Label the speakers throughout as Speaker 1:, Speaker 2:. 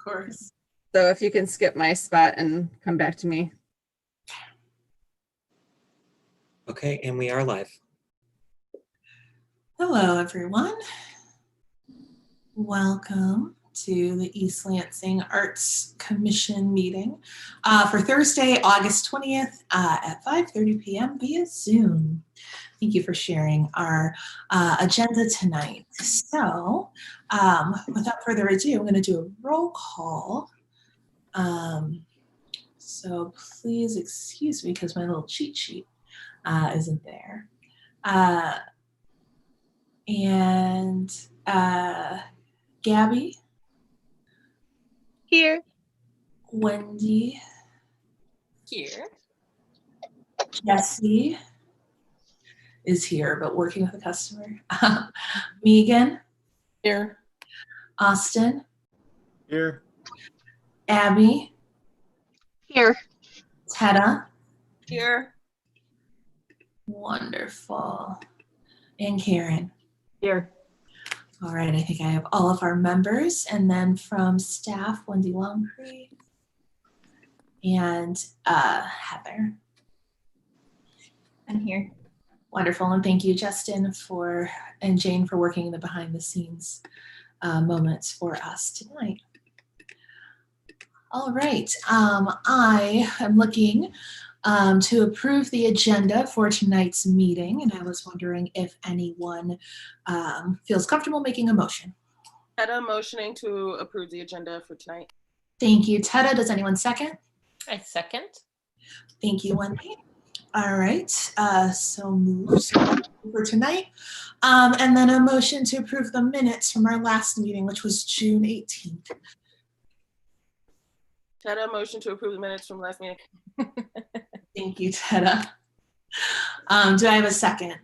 Speaker 1: course.
Speaker 2: So if you can skip my spot and come back to me.
Speaker 3: Okay, and we are live.
Speaker 1: Hello, everyone. Welcome to the East Lansing Arts Commission meeting for Thursday, August 20th at 5:30 p.m. via Zoom. Thank you for sharing our agenda tonight. So without further ado, I'm going to do a roll call. So please excuse me because my little cheat sheet isn't there. Gabby?
Speaker 4: Here.
Speaker 1: Wendy?
Speaker 4: Here.
Speaker 1: Jesse is here, but working with a customer. Megan?
Speaker 2: Here.
Speaker 1: Austin?
Speaker 5: Here.
Speaker 1: Abby?
Speaker 4: Here.
Speaker 1: Tetta?
Speaker 4: Here.
Speaker 1: Wonderful. And Karen?
Speaker 4: Here.
Speaker 1: All right, I think I have all of our members. And then from staff, Wendy Longcree and Heather.
Speaker 4: I'm here.
Speaker 1: Wonderful, and thank you, Justin, and Jane for working the behind the scenes moments for us tonight. All right, I am looking to approve the agenda for tonight's meeting, and I was wondering if anyone feels comfortable making a motion.
Speaker 6: Tetta motioning to approve the agenda for tonight.
Speaker 1: Thank you, Tetta. Does anyone second?
Speaker 4: I second.
Speaker 1: Thank you, Wendy. All right, so moved for tonight. And then a motion to approve the minutes from our last meeting, which was June 18th.
Speaker 6: Tetta motion to approve the minutes from last meeting.
Speaker 1: Thank you, Tetta. Do I have a second?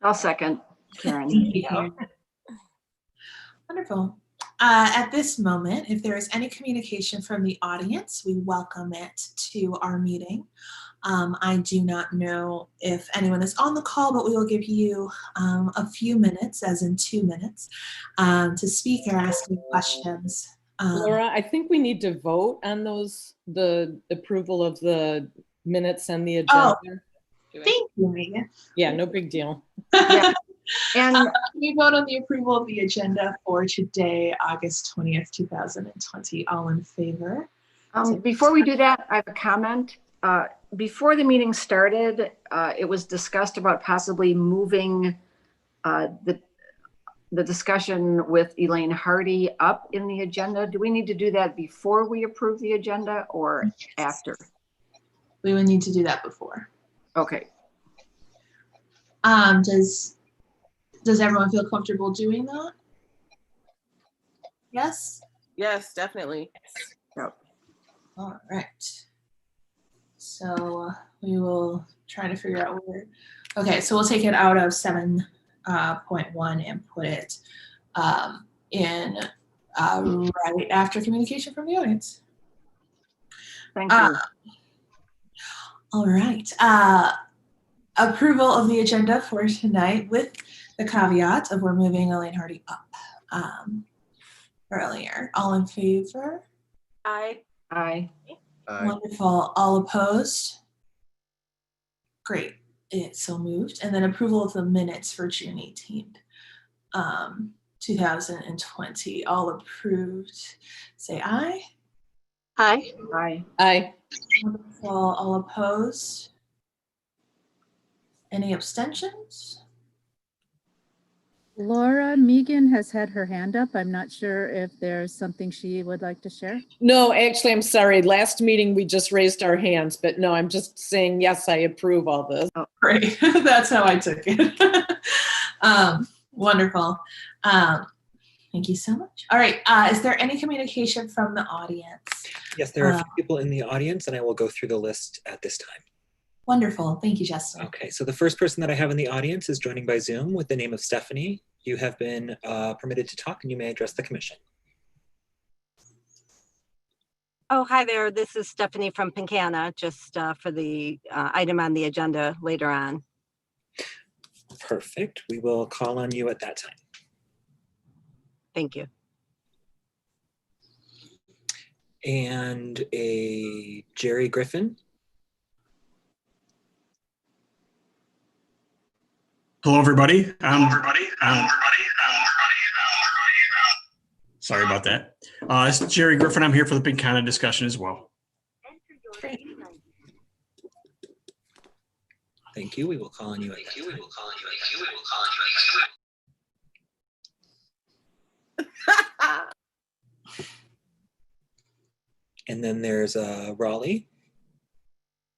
Speaker 7: I'll second, Karen.
Speaker 1: Thank you, Karen. Wonderful. At this moment, if there is any communication from the audience, we welcome it to our meeting. I do not know if anyone is on the call, but we will give you a few minutes, as in 2 minutes, to speak or ask any questions.
Speaker 8: Laura, I think we need to vote on the approval of the minutes and the agenda.
Speaker 1: Thank you, Megan.
Speaker 8: Yeah, no big deal.
Speaker 7: Yeah. And
Speaker 1: We vote on the approval of the agenda for today, August 20th, 2020. All in favor?
Speaker 7: before we do that, I have a comment. Before the meeting started, it was discussed about possibly moving the discussion with Elaine Hardy up in the agenda. Do we need to do that before we approve the agenda or after?
Speaker 1: We would need to do that before.
Speaker 7: Okay.
Speaker 1: Does everyone feel comfortable doing that? Yes?
Speaker 6: Yes, definitely.
Speaker 7: Yep.
Speaker 1: All right. So we will try to figure out where. Okay, so we'll take it out of 7.1 and put it in right after communication from the audience.
Speaker 7: Thank you.
Speaker 1: All right. Approval of the agenda for tonight with the caveat of we're moving Elaine Hardy up earlier. All in favor?
Speaker 6: Aye.
Speaker 7: Aye.
Speaker 5: Aye.
Speaker 1: Wonderful. All opposed? Great. It's so moved. And then approval of the minutes for June 18th, 2020. All approved. Say aye.
Speaker 4: Aye.
Speaker 7: Aye.
Speaker 8: Aye.
Speaker 1: Wonderful. All opposed? Any abstentions?
Speaker 9: Laura Megan has had her hand up. I'm not sure if there's something she would like to share.
Speaker 8: No, actually, I'm sorry. Last meeting, we just raised our hands, but no, I'm just saying, yes, I approve all this.
Speaker 1: Great. That's how I took it. Wonderful. Thank you so much. All right. Is there any communication from the audience?
Speaker 3: Yes, there are a few people in the audience, and I will go through the list at this time.
Speaker 1: Wonderful. Thank you, Justin.
Speaker 3: Okay, so the first person that I have in the audience is joining by Zoom with the name of Stephanie. You have been permitted to talk, and you may address the commission.
Speaker 4: Oh, hi there. This is Stephanie from Pincanna, just for the item on the agenda later on.
Speaker 3: Perfect. We will call on you at that time.
Speaker 4: Thank you.
Speaker 3: and a Jerry Griffin.
Speaker 10: Hello, everybody. Sorry about that. This is Jerry Griffin. I'm here for the Pincanna discussion as well.
Speaker 3: Thank you. We will call on you. And then there's Raleigh.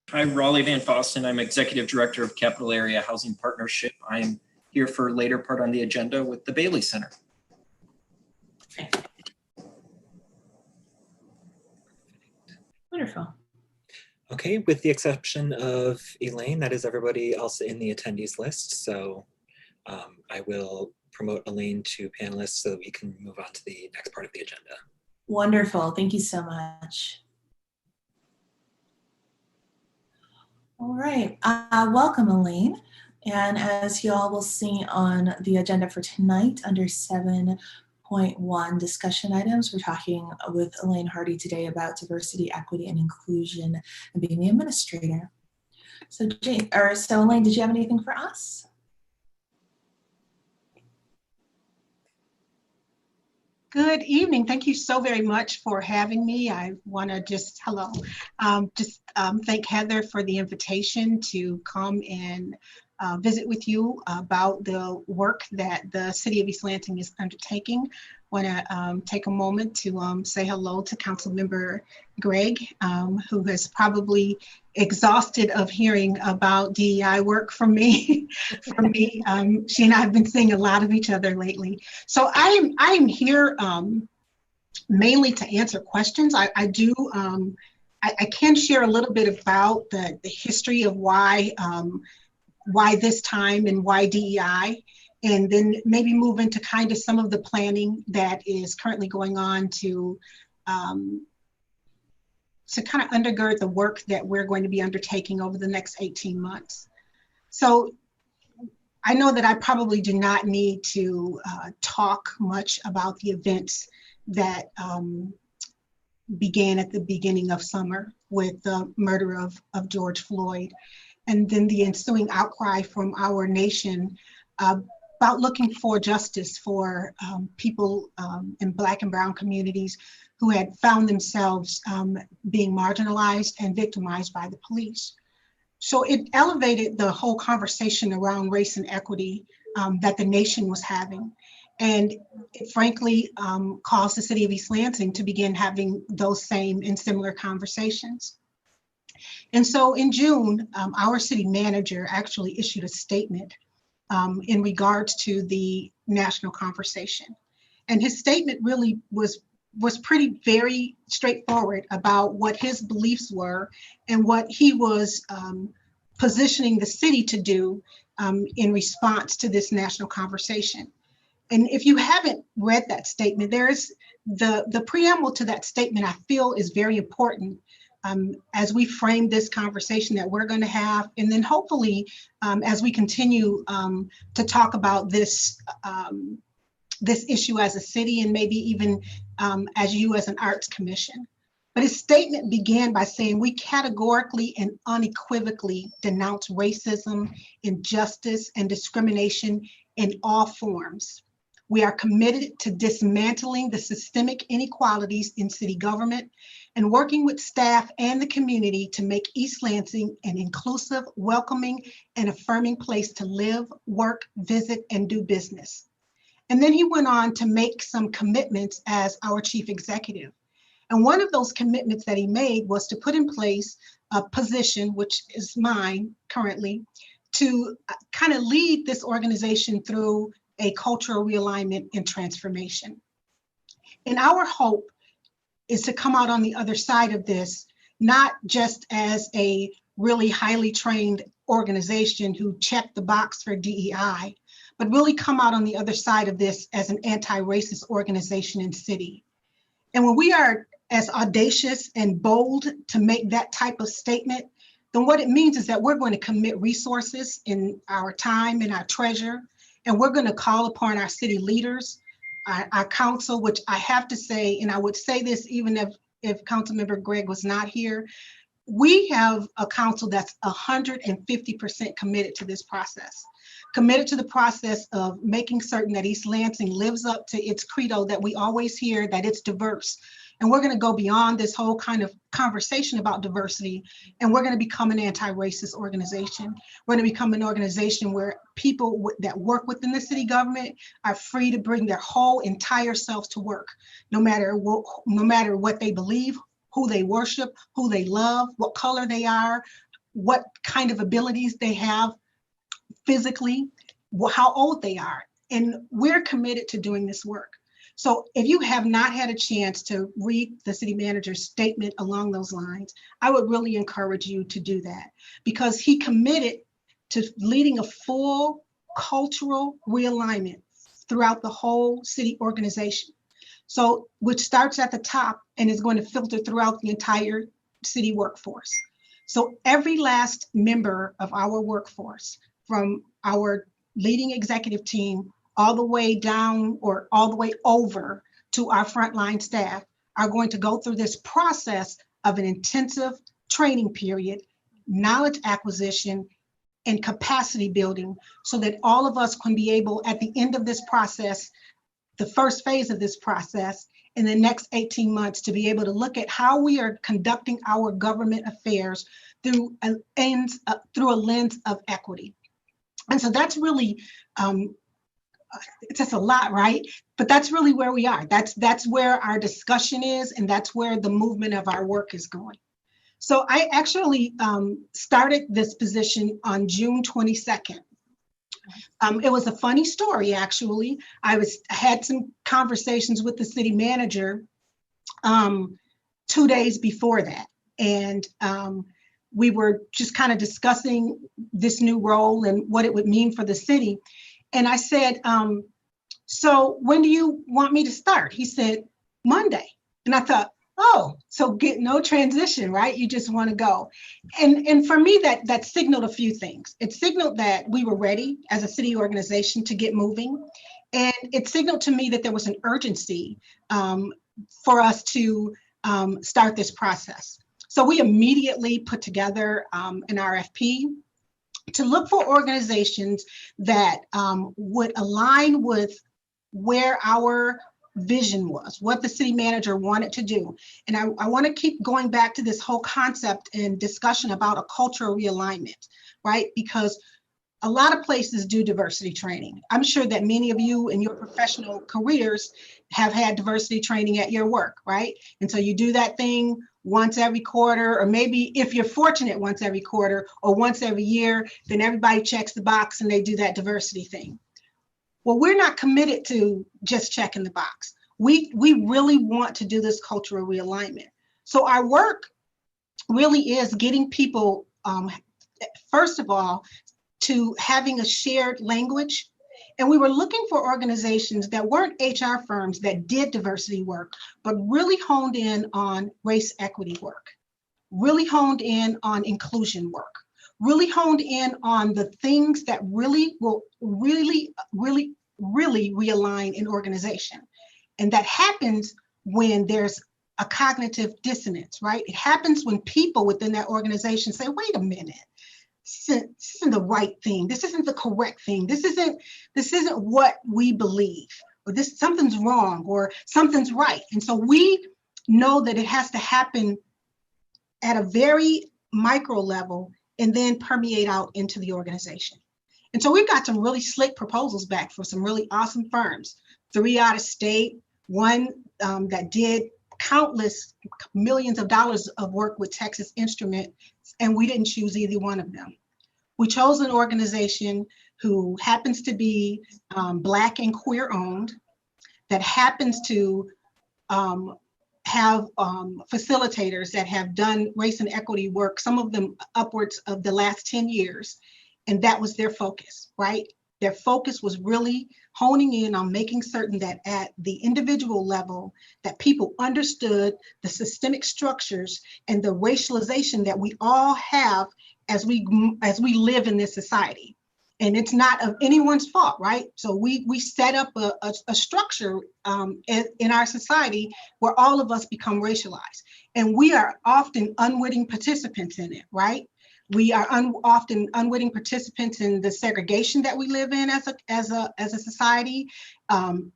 Speaker 11: Hi, Raleigh Van Fosten. I'm Executive Director of Capital Area Housing Partnership. I am here for later part on the agenda with the Bailey Center.
Speaker 1: Wonderful.
Speaker 3: Okay, with the exception of Elaine, that is everybody else in the attendees list. So I will promote Elaine to panelist so that we can move on to the next part of the agenda.
Speaker 1: Wonderful. Thank you so much. All right. Welcome, Elaine. And as you all will see on the agenda for tonight, under 7.1 discussion items, we're talking with Elaine Hardy today about diversity, equity, and inclusion and being the administrator. So, Elaine, did you have anything for us?
Speaker 12: Good evening. Thank you so very much for having me. I want to just, thank Heather for the invitation to come and visit with you about the work that the City of East Lansing is undertaking. Want to take a moment to say hello to Councilmember Gregg, who has probably exhausted of hearing about DEI work from me. She and I have been seeing a lot of each other lately. So I am here mainly to answer questions. I can share a little bit about the history of why this time and why DEI, and then maybe move into kind of some of the planning that is currently going on to kind of undergird the work that we're going to be undertaking over the next 18 months. So I know that I probably do not need to talk much about the events that began at the beginning of summer with the murder of George Floyd, and then the ensuing outcry from our nation about looking for justice for people in Black and Brown communities who had found themselves being marginalized and victimized by the police. So it elevated the whole conversation around race and equity that the nation was having. And it frankly caused the City of East Lansing to begin having those same and similar conversations. And so in June, our city manager actually issued a statement in regards to the national conversation. And his statement really was pretty very straightforward about what his beliefs were and what he was positioning the city to do in response to this national conversation. And if you haven't read that statement, there's the preamble to that statement I feel is very important as we frame this conversation that we're going to have, and then hopefully as we continue to talk about this this issue as a city, and maybe even as you as an arts commission. But his statement began by saying, we categorically and unequivocally denounce racism, injustice, and discrimination in all forms. We are committed to dismantling the systemic inequalities in city government and working with staff and the community to make East Lansing an inclusive, welcoming, and affirming place to live, work, visit, and do business. And then he went on to make some commitments as our chief executive. And one of those commitments that he made was to put in place a position, which is mine currently, to kind of lead this organization through a cultural realignment and transformation. And our hope is to come out on the other side of this, not just as a really highly trained organization who checked the box for DEI, but really come out on the other side of this as an anti-racist organization and city. And when we are as audacious and bold to make that type of statement, then what it means is that we're going to commit resources in our time and our treasure, and we're going to call upon our city leaders, our council, which I have to say, and I would say this even if Councilmember Gregg was not here, we have a council that's 150% committed to this process, committed to the process of making certain that East Lansing lives up to its credo that we always hear, that it's diverse. And we're going to go beyond this whole kind of conversation about diversity, and we're going to become an anti-racist organization. We're going to become an organization where people that work within the city government are free to bring their whole entire selves to work, no matter what they believe, who they worship, who they love, what color they are, what kind of abilities they have physically, how old they are. And we're committed to doing this work. So if you have not had a chance to read the city manager's statement along those lines, I would really encourage you to do that, because he committed to leading a full cultural realignment throughout the whole city organization. So, which starts at the top and is going to filter throughout the entire city workforce. So every last member of our workforce, from our leading executive team all the way down or all the way over to our frontline staff, are going to go through this process of an intensive training period, knowledge acquisition, and capacity building, so that all of us can be able, at the end of this process, the first phase of this process, in the next 18 months, to be able to look at how we are conducting our government affairs through a lens of equity. And so that's really, it's just a lot, right? But that's really where we are. That's where our discussion is, and that's where the movement of our work is going. So I actually started this position on June 22nd. It was a funny story, actually. I had some conversations with the city manager 2 days before that. And we were just kind of discussing this new role and what it would mean for the city. And I said, so when do you want me to start? He said, Monday. And I thought, oh, so get no transition, right? You just want to go. And for me, that signaled a few things. It signaled that we were ready as a city organization to get moving. And it signaled to me that there was an urgency for us to start this process. So we immediately put together an RFP to look for organizations that would align with where our vision was, what the city manager wanted to do. And I want to keep going back to this whole concept and discussion about a cultural realignment, right? Because a lot of places do diversity training. I'm sure that many of you in your professional careers have had diversity training at your work, right? And so you do that thing once every quarter, or maybe if you're fortunate, once every quarter or once every year, then everybody checks the box and they do that diversity thing. Well, we're not committed to just checking the box. We really want to do this cultural realignment. So our work really is getting people, first of all, to having a shared language. And we were looking for organizations that weren't HR firms that did diversity work, but really honed in on race equity work, really honed in on inclusion work, really honed in on the things that really will really realign an organization. And that happens when there's a cognitive dissonance, right? It happens when people within that organization say, wait a minute, this isn't the right thing. This isn't the correct thing. This isn't what we believe, or this something's wrong or something's right. And so we know that it has to happen at a very micro level and then permeate out into the organization. And so we've got some really slick proposals back for some really awesome firms, 3 out of state, one that did countless millions of dollars of work with Texas Instrument, and we didn't choose either one of them. We chose an organization who happens to be Black and queer owned, that happens to have facilitators that have done race and equity work, some of them upwards of the last 10 years. And that was their focus, right? Their focus was really honing in on making certain that at the individual level, that people understood the systemic structures and the racialization that we all have as we live in this society. And it's not of anyone's fault, right? So we set up a structure in our society where all of us become racialized. And we are often unwitting participants in it, right? We are often unwitting participants in the segregation that we live in as a society, in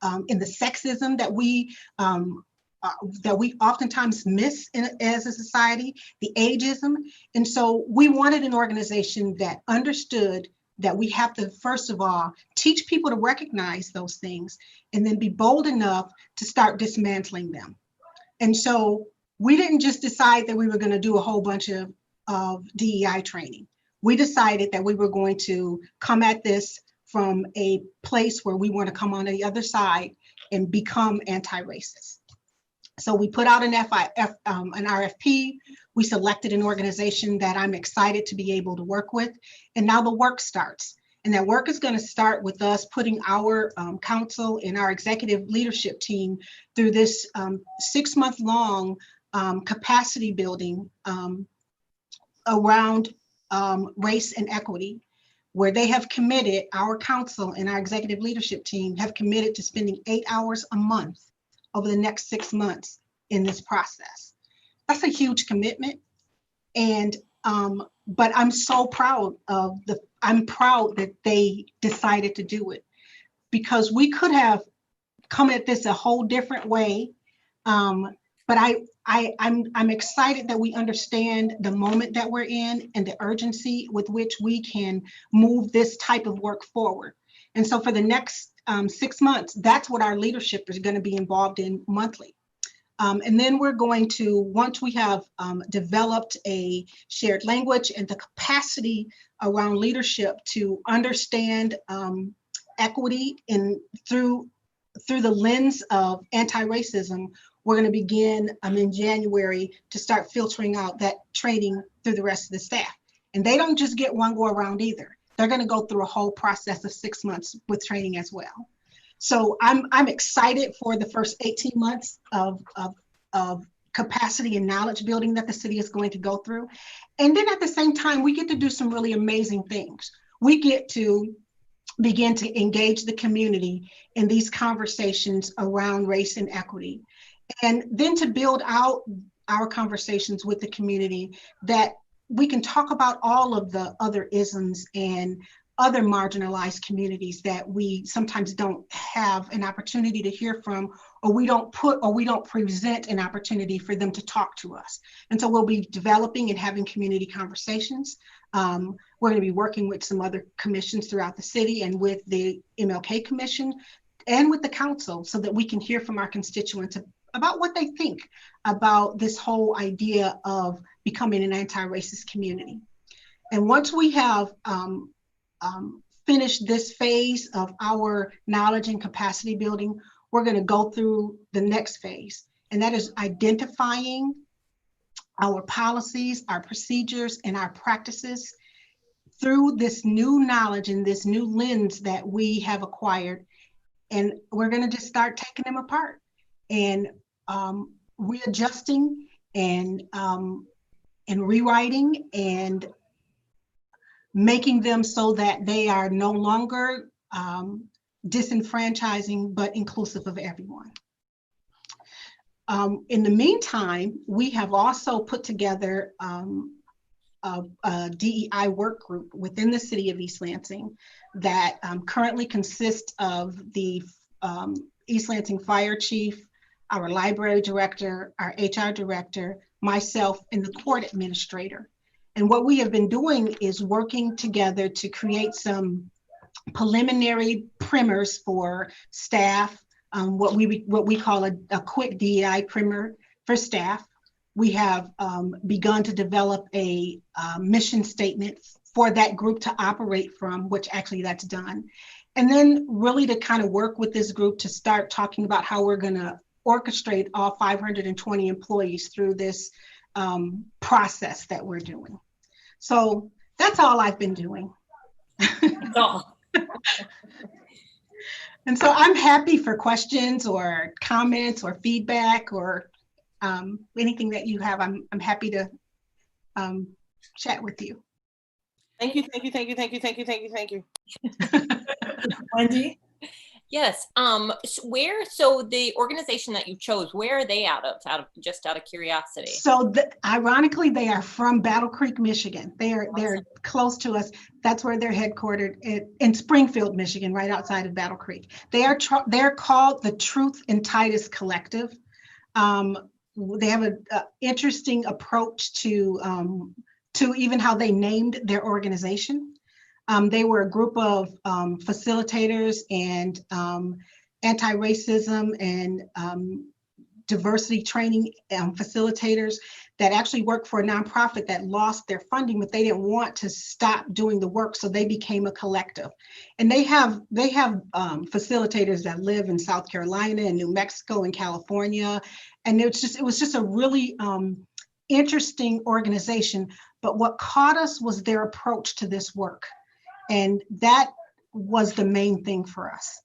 Speaker 12: the sexism that we oftentimes miss as a society, the ageism. And so we wanted an organization that understood that we have to, first of all, teach people to recognize those things and then be bold enough to start dismantling them. And so we didn't just decide that we were going to do a whole bunch of DEI training. We decided that we were going to come at this from a place where we want to come on the other side and become anti-racist. So we put out an RFP. We selected an organization that I'm excited to be able to work with. And now the work starts. And that work is going to start with us putting our council and our executive leadership team through this 6-month-long capacity building around race and equity, where they have committed, our council and our executive leadership team have committed to spending 8 hours a month over the next 6 months in this process. That's a huge commitment. And, but I'm so proud of I'm proud that they decided to do it, because we could have come at this a whole different way. But I'm excited that we understand the moment that we're in and the urgency with which we can move this type of work forward. And so for the next 6 months, that's what our leadership is going to be involved in monthly. And then we're going to, once we have developed a shared language and the capacity around leadership to understand equity through the lens of anti-racism, we're going to begin in January to start filtering out that training through the rest of the staff. And they don't just get one go around either. They're going to go through a whole process of 6 months with training as well. So I'm excited for the first 18 months of capacity and knowledge building that the city is going to go through. And then at the same time, we get to do some really amazing things. We get to begin to engage the community in these conversations around race and equity. And then to build out our conversations with the community, that we can talk about all of the other isms and other marginalized communities that we sometimes don't have an opportunity to hear from, or we don't present an opportunity for them to talk to us. And so we'll be developing and having community conversations. We're going to be working with some other commissions throughout the city and with the MLK Commission and with the council, so that we can hear from our constituents about what they think about this whole idea of becoming an anti-racist community. And once we have finished this phase of our knowledge and capacity building, we're going to go through the next phase. And that is identifying our policies, our procedures, and our practices through this new knowledge and this new lens that we have acquired. And we're going to just start taking them apart and readjusting and rewriting and making them so that they are no longer disenfranchising, but inclusive of everyone. In the meantime, we have also put together a DEI work group within the city of East Lansing that currently consists of the East Lansing Fire Chief, our library director, our HR director, myself, and the court administrator. And what we have been doing is working together to create some preliminary primers for staff, what we call a quick DEI primer for staff. We have begun to develop a mission statement for that group to operate from, which actually that's done. And then really to kind of work with this group to start talking about how we're going to orchestrate all 520 employees through this process that we're doing. So that's all I've been doing.
Speaker 13: That's all.
Speaker 12: And so I'm happy for questions or comments or feedback or anything that you have. I'm happy to chat with you.
Speaker 6: Thank you, thank you, thank you, thank you, thank you, thank you, thank you.
Speaker 1: Wendy?
Speaker 13: Yes. So the organization that you chose, where are they out of just out of curiosity?
Speaker 12: So ironically, they are from Battle Creek, Michigan. They're close to us. That's where they're headquartered in Springfield, Michigan, right outside of Battle Creek. They're called the Truth in Titus Collective. They have an interesting approach to even how they named their organization. They were a group of facilitators and anti-racism and diversity training facilitators that actually worked for a nonprofit that lost their funding, but they didn't want to stop doing the work, so they became a collective. And they have facilitators that live in South Carolina and New Mexico and California, and it was just a really interesting organization. But what caught us was their approach to this work. And that was the main thing for us.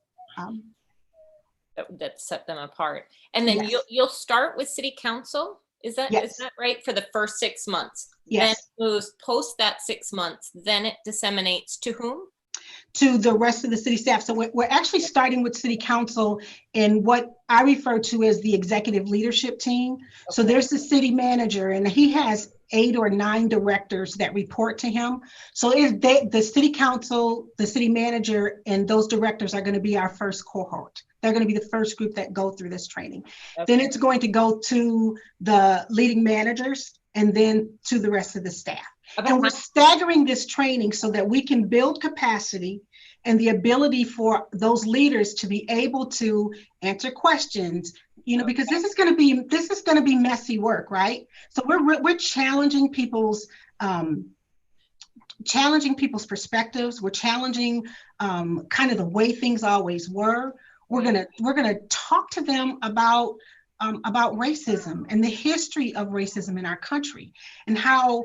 Speaker 13: That set them apart. And then
Speaker 12: Yes.
Speaker 13: you'll start with city council. Is that right? For the first 6 months.
Speaker 12: Yes.
Speaker 13: Then it moves post that 6 months. Then it disseminates to whom?
Speaker 12: To the rest of the city staff. So we're actually starting with city council in what I refer to as the executive leadership team. Okay. So there's the city manager, and he has 8 or 9 directors that report to him. So the city council, the city manager, and those directors are going to be our first cohort. They're going to be the first group that go through this training. Okay. Then it's going to go to the leading managers and then to the rest of the staff. And we're staggering this training so that we can build capacity and the ability for those leaders to be able to answer questions, because this is going to be messy work, right? So we're challenging people's perspectives. We're challenging kind of the way things always were. We're gonna talk to them about racism and the history of racism in our country and how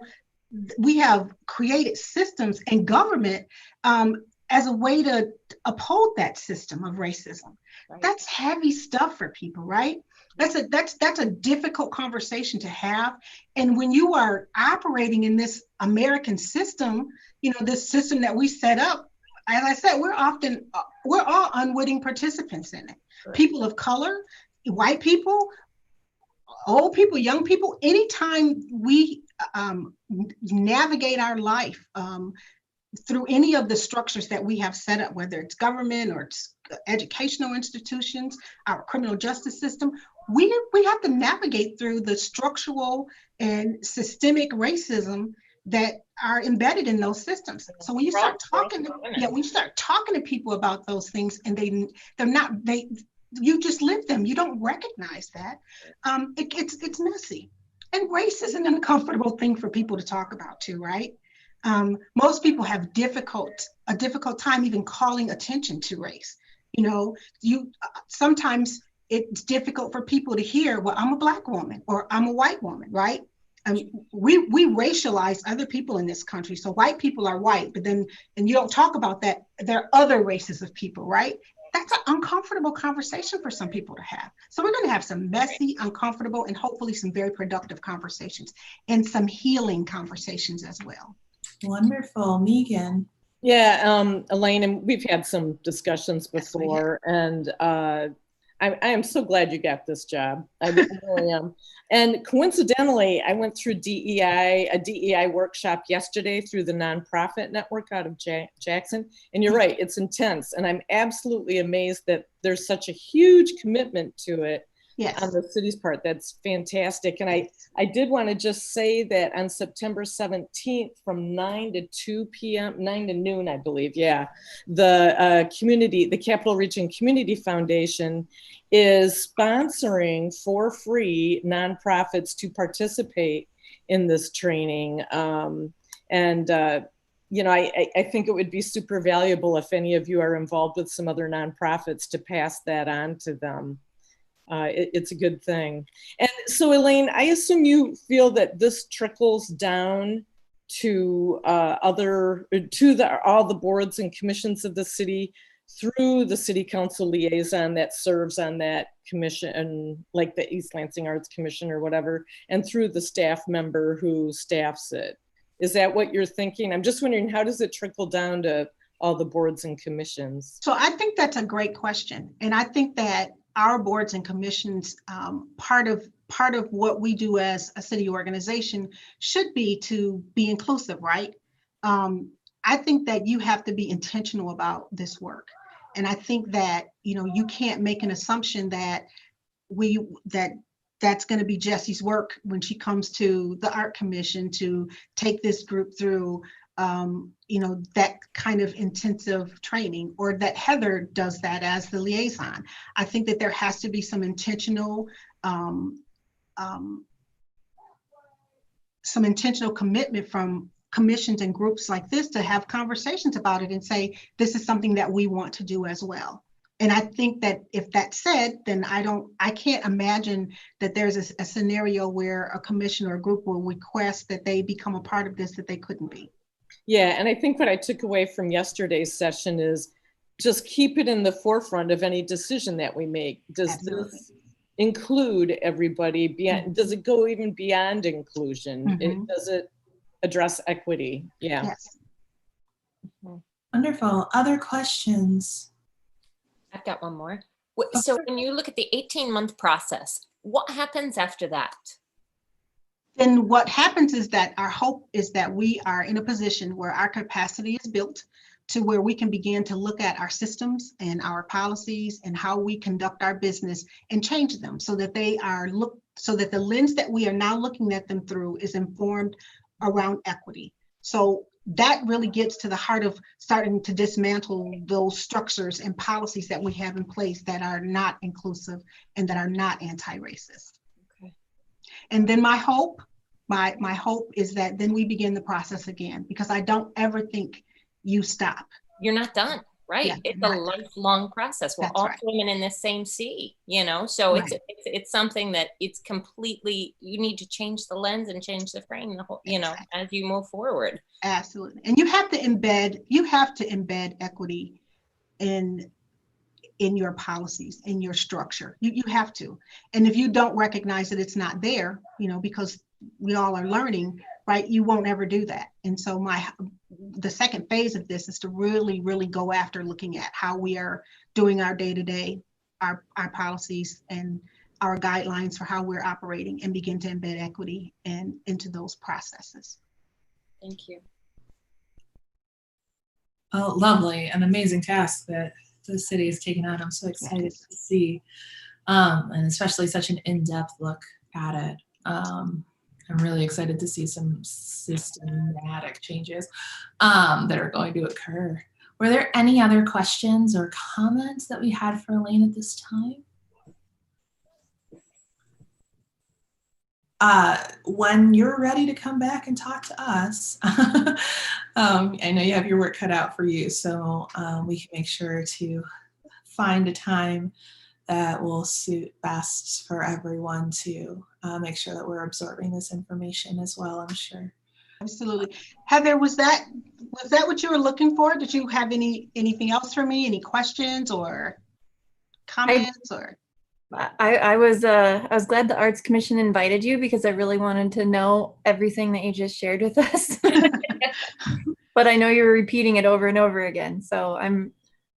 Speaker 12: we have created systems and government as a way to uphold that system of racism. Right. That's heavy stuff for people, right? That's a difficult conversation to have. And when you are operating in this American system, this system that we set up, as I said, we're all unwitting participants in it. Right. People of color, white people, old people, young people, anytime we navigate our life through any of the structures that we have set up, whether it's government or it's educational institutions, our criminal justice system, we have to navigate through the structural and systemic racism that are embedded in those systems. So when you start talking to people about those things and you just live them, you don't recognize that. It's messy. And race is an uncomfortable thing for people to talk about too, right? Most people have a difficult time even calling attention to race. Sometimes it's difficult for people to hear, well, I'm a Black woman or I'm a white woman, right? We racialize other people in this country. So white people are white, and you don't talk about that. There are other races of people, right? That's an uncomfortable conversation for some people to have. So we're going to have some messy, uncomfortable, and hopefully some very productive conversations and some healing conversations as well.
Speaker 1: Wonderful. Megan.
Speaker 8: Yeah, Elaine, and we've had some discussions before, and I am so glad you got this job. I really am. And coincidentally, I went through a DEI workshop yesterday through the nonprofit network out of Jackson. And you're right, it's intense. And I'm absolutely amazed that there's such a huge commitment to it. Yes. On the city's part. That's fantastic. And I did want to just say that on September 17th from 9 to noon, I believe. Yeah. The Capital Region Community Foundation is sponsoring for free nonprofits to participate in this training. I think it would be super valuable if any of you are involved with some other nonprofits to pass that on to them. It's a good thing. And so, Elaine, I assume you feel that this trickles down to all the boards and commissions of the city through the city council liaison that serves on that commission, like the East Lansing Arts Commission or whatever, and through the staff member who staffs it. Is that what you're thinking? I'm just wondering, how does it trickle down to all the boards and commissions?
Speaker 12: So I think that's a great question. And I think that our boards and commissions, part of what we do as a city organization should be to be inclusive, right? I think that you have to be intentional about this work. And I think that, you can't make an assumption that that's going to be Jessie's work when she comes to the art commission to take this group through that kind of intensive training, or that Heather does that as the liaison. I think that there has to be some intentional commitment from commissions and groups like this to have conversations about it and say, this is something that we want to do as well. And I think that if that's said, then I can't imagine that there's a scenario where a commission or a group will request that they become a part of this that they couldn't be.
Speaker 8: Yeah, and I think what I took away from yesterday's session is just keep it in the forefront of any decision that we make. Does
Speaker 12: Absolutely.
Speaker 8: this include everybody? Does it go even beyond inclusion? Does it address equity? Yeah.
Speaker 12: Yes.
Speaker 1: Wonderful. Other questions?
Speaker 13: I've got one more. So when you look at the 18-month process, what happens after that?
Speaker 12: Then what happens is that our hope is that we are in a position where our capacity is built to where we can begin to look at our systems and our policies and how we conduct our business and change them so that so that the lens that we are now looking at them through is informed around equity. So that really gets to the heart of starting to dismantle those structures and policies that we have in place that are not inclusive and that are not anti-racist.
Speaker 13: Okay.
Speaker 12: And then my hope is that then we begin the process again, because I don't ever think you stop.
Speaker 13: You're not done, right?
Speaker 12: Yeah,
Speaker 13: It's a lifelong process. We're all swimming in the same sea, so it's something that it's completely, you need to change the lens and change the frame, the whole, as you move forward.
Speaker 12: Absolutely. And you have to embed equity in your policies, in your structure. You have to. And if you don't recognize that it's not there, because we all are learning, right, you won't ever do that. And so the second phase of this is to really, really go after looking at how we are doing our day-to-day, our policies and our guidelines for how we're operating, and begin to embed equity into those processes.
Speaker 13: Thank you.
Speaker 1: Oh, lovely. An amazing task that the city has taken on. I'm so excited to see, and especially such an in-depth look at it. I'm really excited to see some systematic changes that are going to occur. Were there any other questions or comments that we had for Elaine at this time? When you're ready to come back and talk to us, I know you have your work cut out for you, so we can make sure to find a time that will suit best for everyone to make sure that we're absorbing this information as well, I'm sure.
Speaker 12: Absolutely. Heather, was that what you were looking for? Did you have anything else for me? Any questions or comments?
Speaker 14: I was glad the Arts Commission invited you, because I really wanted to know everything that you just shared with us. But I know you're repeating it over and over again, so I'm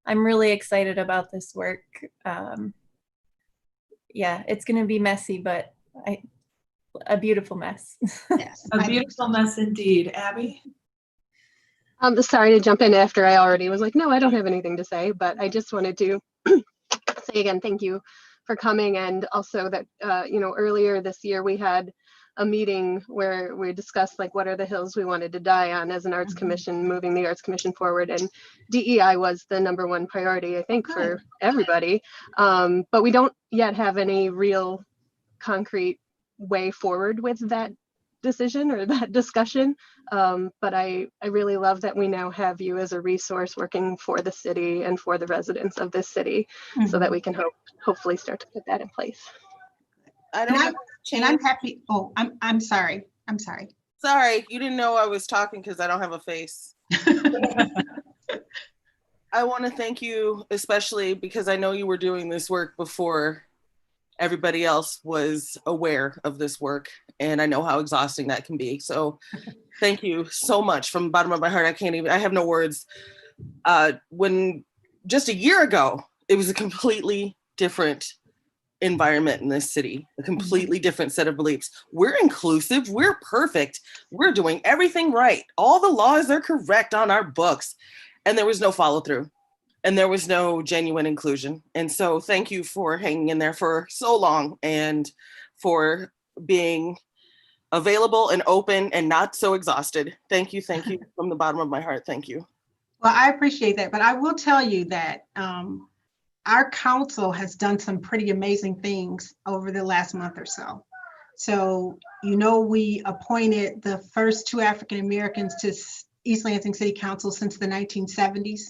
Speaker 14: really excited about this work. Yeah, it's going to be messy, but a beautiful mess.
Speaker 12: Yes,
Speaker 1: a beautiful mess indeed. Abby?
Speaker 15: I'm sorry to jump in after I already was like, no, I don't have anything to say, but I just wanted to say again, thank you for coming. And also that, earlier this year we had a meeting where we discussed what are the hills we wanted to die on as an arts commission, moving the arts commission forward. And DEI was the #1 priority, I think, for everybody. But we don't yet have any real concrete way forward with that decision or that discussion. But I really love that we now have you as a resource working for the city and for the residents of this city, so that we can hopefully start to put that in place.
Speaker 12: And I'm happy. Oh, I'm sorry. I'm sorry.
Speaker 6: Sorry, you didn't know I was talking because I don't have a face. I want to thank you, especially because I know you were doing this work before everybody else was aware of this work.
Speaker 16: and I know how exhausting that can be. So thank you so much from the bottom of my heart. I have no words. When just a year ago, it was a completely different environment in this city, a completely different set of beliefs. We're inclusive, we're perfect, we're doing everything right. All the laws are correct on our books. And there was no follow through and there was no genuine inclusion. And so thank you for hanging in there for so long and for being available and open and not so exhausted. Thank you from the bottom of my heart. Thank you.
Speaker 12: Well, I appreciate that, but I will tell you that our council has done some pretty amazing things over the last month or so. So, we appointed the first 2 African Americans to East Lansing City Council since the 1970s,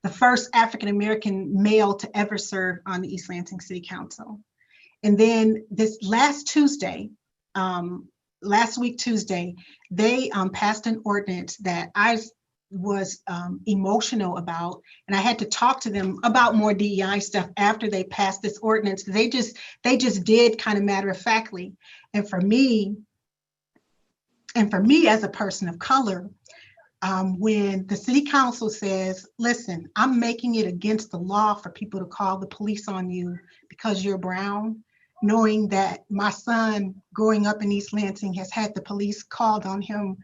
Speaker 12: the first African American male to ever serve on the East Lansing City Council. And then this last week Tuesday, they passed an ordinance that I was emotional about, and I had to talk to them about more DEI stuff after they passed this ordinance. They just did kind of matter of factly. And for me as a person of color, when the city council says, listen, I'm making it against the law for people to call the police on you because you're brown, knowing that my son growing up in East Lansing has had the police called on him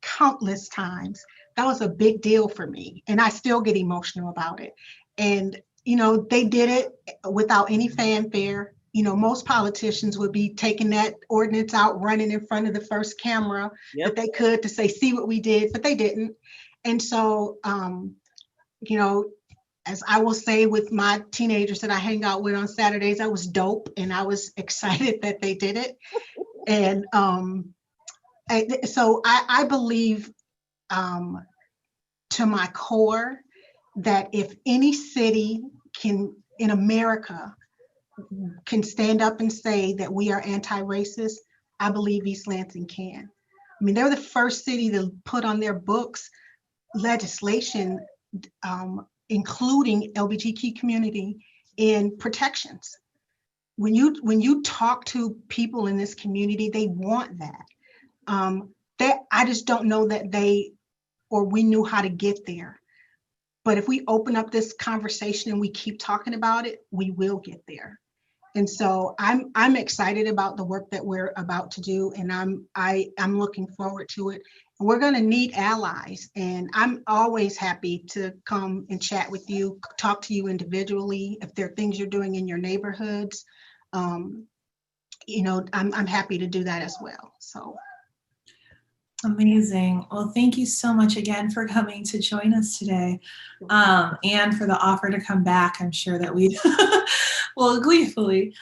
Speaker 12: countless times. That was a big deal for me. And I still get emotional about it. And, they did it without any fanfare. Most politicians would be taking that ordinance out, running in front of the first camera that they could to say, see what we did, but they didn't. And so, as I will say with my teenagers that I hang out with on Saturdays, I was dope and I was excited that they did it. And so I believe to my core that if any city in America can stand up and say that we are anti-racist, I believe East Lansing can. I mean, they're the first city to put on their books legislation including LGBTQ community in protections. When you talk to people in this community, they want that. I just don't know that we knew how to get there. But if we open up this conversation and we keep talking about it, we will get there. And so I'm excited about the work that we're about to do, and I'm looking forward to it. And we're going to need allies, and I'm always happy to come and chat with you, talk to you individually if there are things you're doing in your neighborhoods. I'm happy to do that as well. So.
Speaker 1: Amazing. Well, thank you so much again for coming to join us today, and for the offer to come back. I'm sure that we will gleefully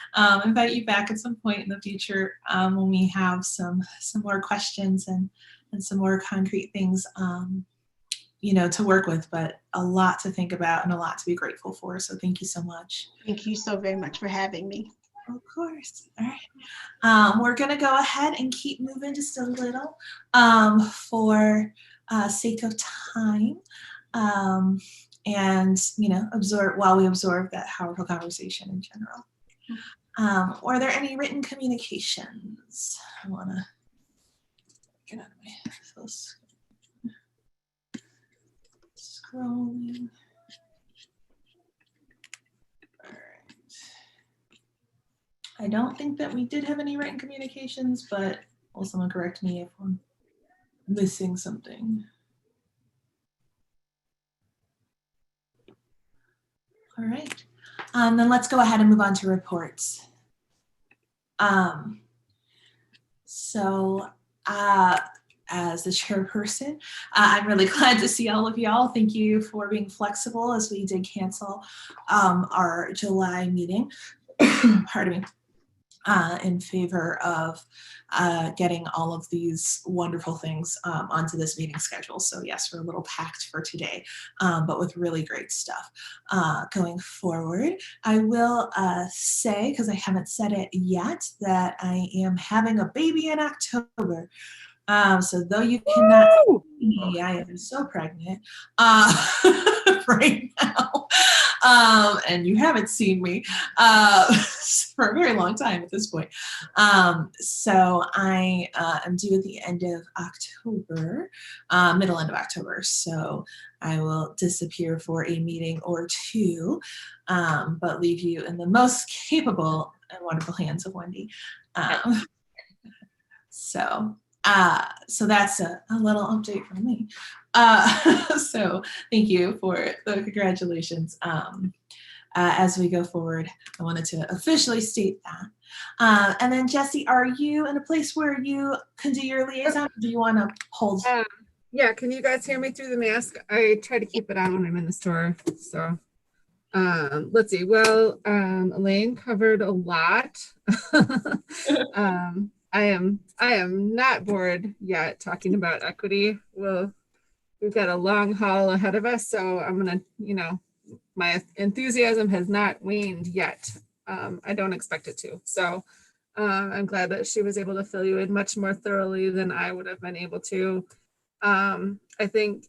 Speaker 1: invite you back at some point in the future when we have some more questions and some more concrete things to work with, but a lot to think about and a lot to be grateful for. So thank you so much.
Speaker 12: Thank you so very much for having me.
Speaker 1: Of course. All right. We're going to go ahead and keep moving just a little for sake of time, and absorb that powerful conversation in general. Are there any written communications? I want to get out of my scrolling. I don't think that we did have any written communications, but will someone correct me if I'm missing something? All right, then let's go ahead and move on to reports. As the chairperson, I'm really glad to see all of y'all. Thank you for being flexible as we did cancel our July meeting. Pardon me. In favor of getting all of these wonderful things onto this meeting schedule. So yes, we're a little packed for today, but with really great stuff. Going forward, I will say, because I haven't said it yet, that I am having a baby in October. So though you cannot me. I am so pregnant right now. And you haven't seen me for a very long time at this point. So I am due at the end of October, middle end of October. So I will disappear for a meeting or two, but leave you in the most capable and wonderful hands of Wendy. So that's a little update from me. So thank you for the congratulations. As we go forward, I wanted to officially state that. And then Jesse, are you in a place where you can do your liaison? Or do you want to hold?
Speaker 2: Yeah, can you guys hear me through the mask? I try to keep it on when I'm in the store. So let's see. Well, Elaine covered a lot. I am not bored yet talking about equity. Well, we've got a long haul ahead of us, so I'm gonna, my enthusiasm has not waned yet. I don't expect it to. So I'm glad that she was able to fill you in much more thoroughly than I would have been able to. I think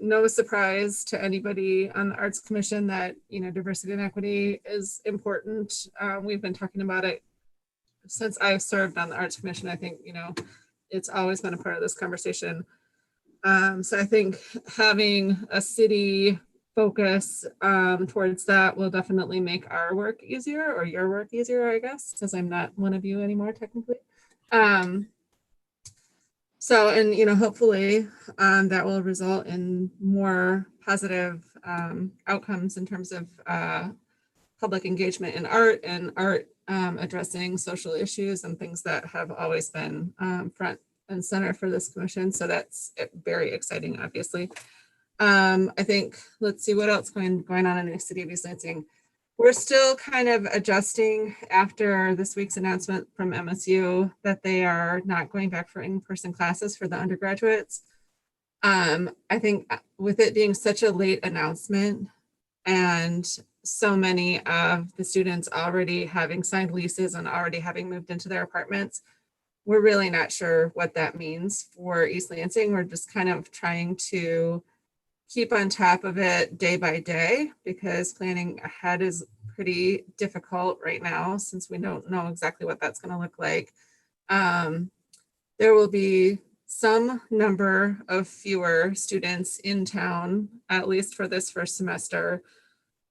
Speaker 2: no surprise to anybody on the Arts Commission that, diversity and equity is important. We've been talking about it since I've served on the Arts Commission. I think, it's always been a part of this conversation. So I think having a city focus towards that will definitely make our work easier, or your work easier, I guess, because I'm not one of you anymore, technically. So, and, hopefully that will result in more positive outcomes in terms of public engagement in art, and art addressing social issues and things that have always been front and center for this commission. So that's very exciting, obviously. I think, let's see what else going on in the city of East Lansing. We're still kind of adjusting after this week's announcement from MSU that they are not going back for in-person classes for the undergraduates. I think with it being such a late announcement and so many of the students already having signed leases and already having moved into their apartments, we're really not sure what that means for East Lansing. We're just kind of trying to keep on top of it day by day, because planning ahead is pretty difficult right now since we don't know exactly what that's going to look like. There will be some number of fewer students in town, at least for this first semester.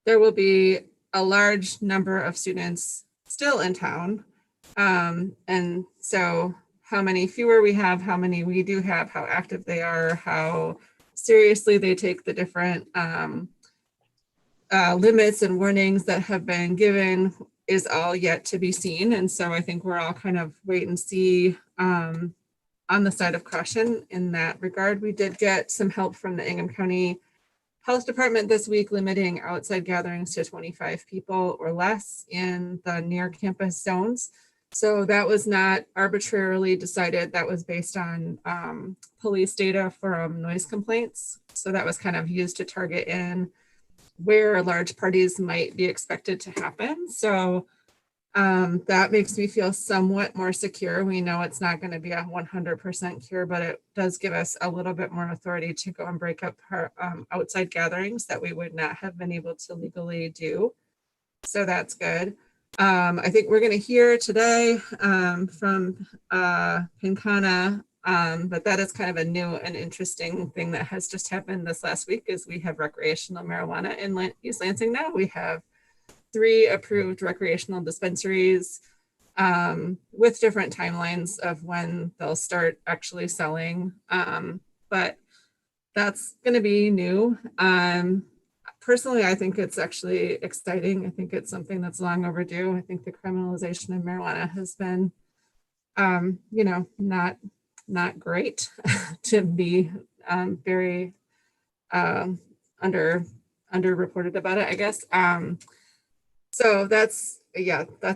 Speaker 2: There will be a large number of students still in town. And so how many fewer we have, how many we do have, how active they are, how seriously they take the different limits and warnings that have been given is all yet to be seen. And so I think we're all kind of wait and see on the side of caution in that regard. We did get some help from the Ingham County Health Department this week, limiting outside gatherings to 25 people or less in the near campus zones. So that was not arbitrarily decided. That was based on police data from noise complaints. So that was kind of used to target in where large parties might be expected to happen. So that makes me feel somewhat more secure. We know it's not going to be a 100% cure, but it does give us a little bit more authority to go and break up our outside gatherings that we would not have been able to legally do. So that's good. I think we're going to hear today from Pincanna, but that is kind of a new and interesting thing that has just happened this last week, is we have recreational marijuana in East Lansing now. We have 3 approved recreational dispensaries with different timelines of when they'll start actually selling. But that's going to be new. Personally, I think it's actually exciting. I think it's something that's long overdue. I think the criminalization of marijuana has been, not great to be very underreported about it, I guess. So that's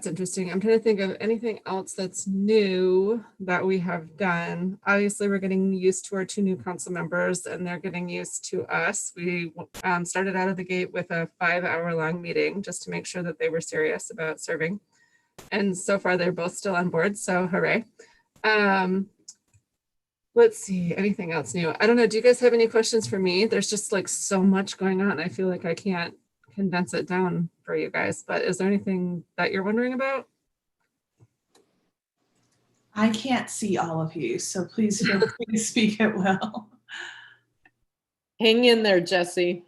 Speaker 2: interesting. I'm trying to think of anything else that's new that we have done. Obviously, we're getting used to our 2 new council members, and they're getting used to us. We started out of the gate with a 5-hour-long meeting just to make sure that they were serious about serving. And so far, they're both still on board, so hooray. Let's see, anything else new? I don't know. Do you guys have any questions for me? There's just like so much going on. I feel like I can't condense it down for you guys, but is there anything that you're wondering about?
Speaker 1: I can't see all of you, so please feel free to speak at will.
Speaker 8: Hang in there, Jesse.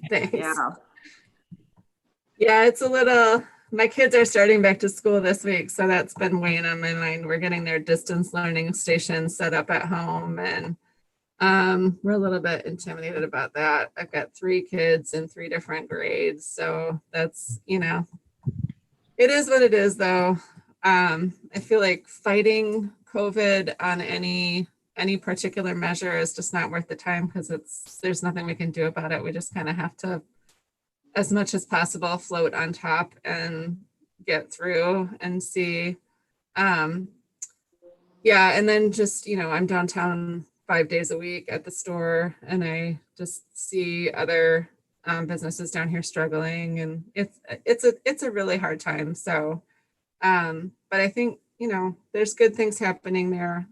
Speaker 2: Thanks. Yeah, it's a little, my kids are starting back to school this week, so that's been weighing on my mind. We're getting their distance learning station set up at home, and we're a little bit intimidated about that. I've got 3 kids in 3 different grades, so that's, you know, it is what it is though. I feel like fighting COVID on any particular measure is just not worth the time, because there's nothing we can do about it. We just kind of have to, as much as possible, float on top and get through and see. Yeah, and then just, you know, I'm downtown 5 days a week at the store, and I just see other businesses down here struggling, and it's a really hard time. So, but I think, you know, there's good things happening there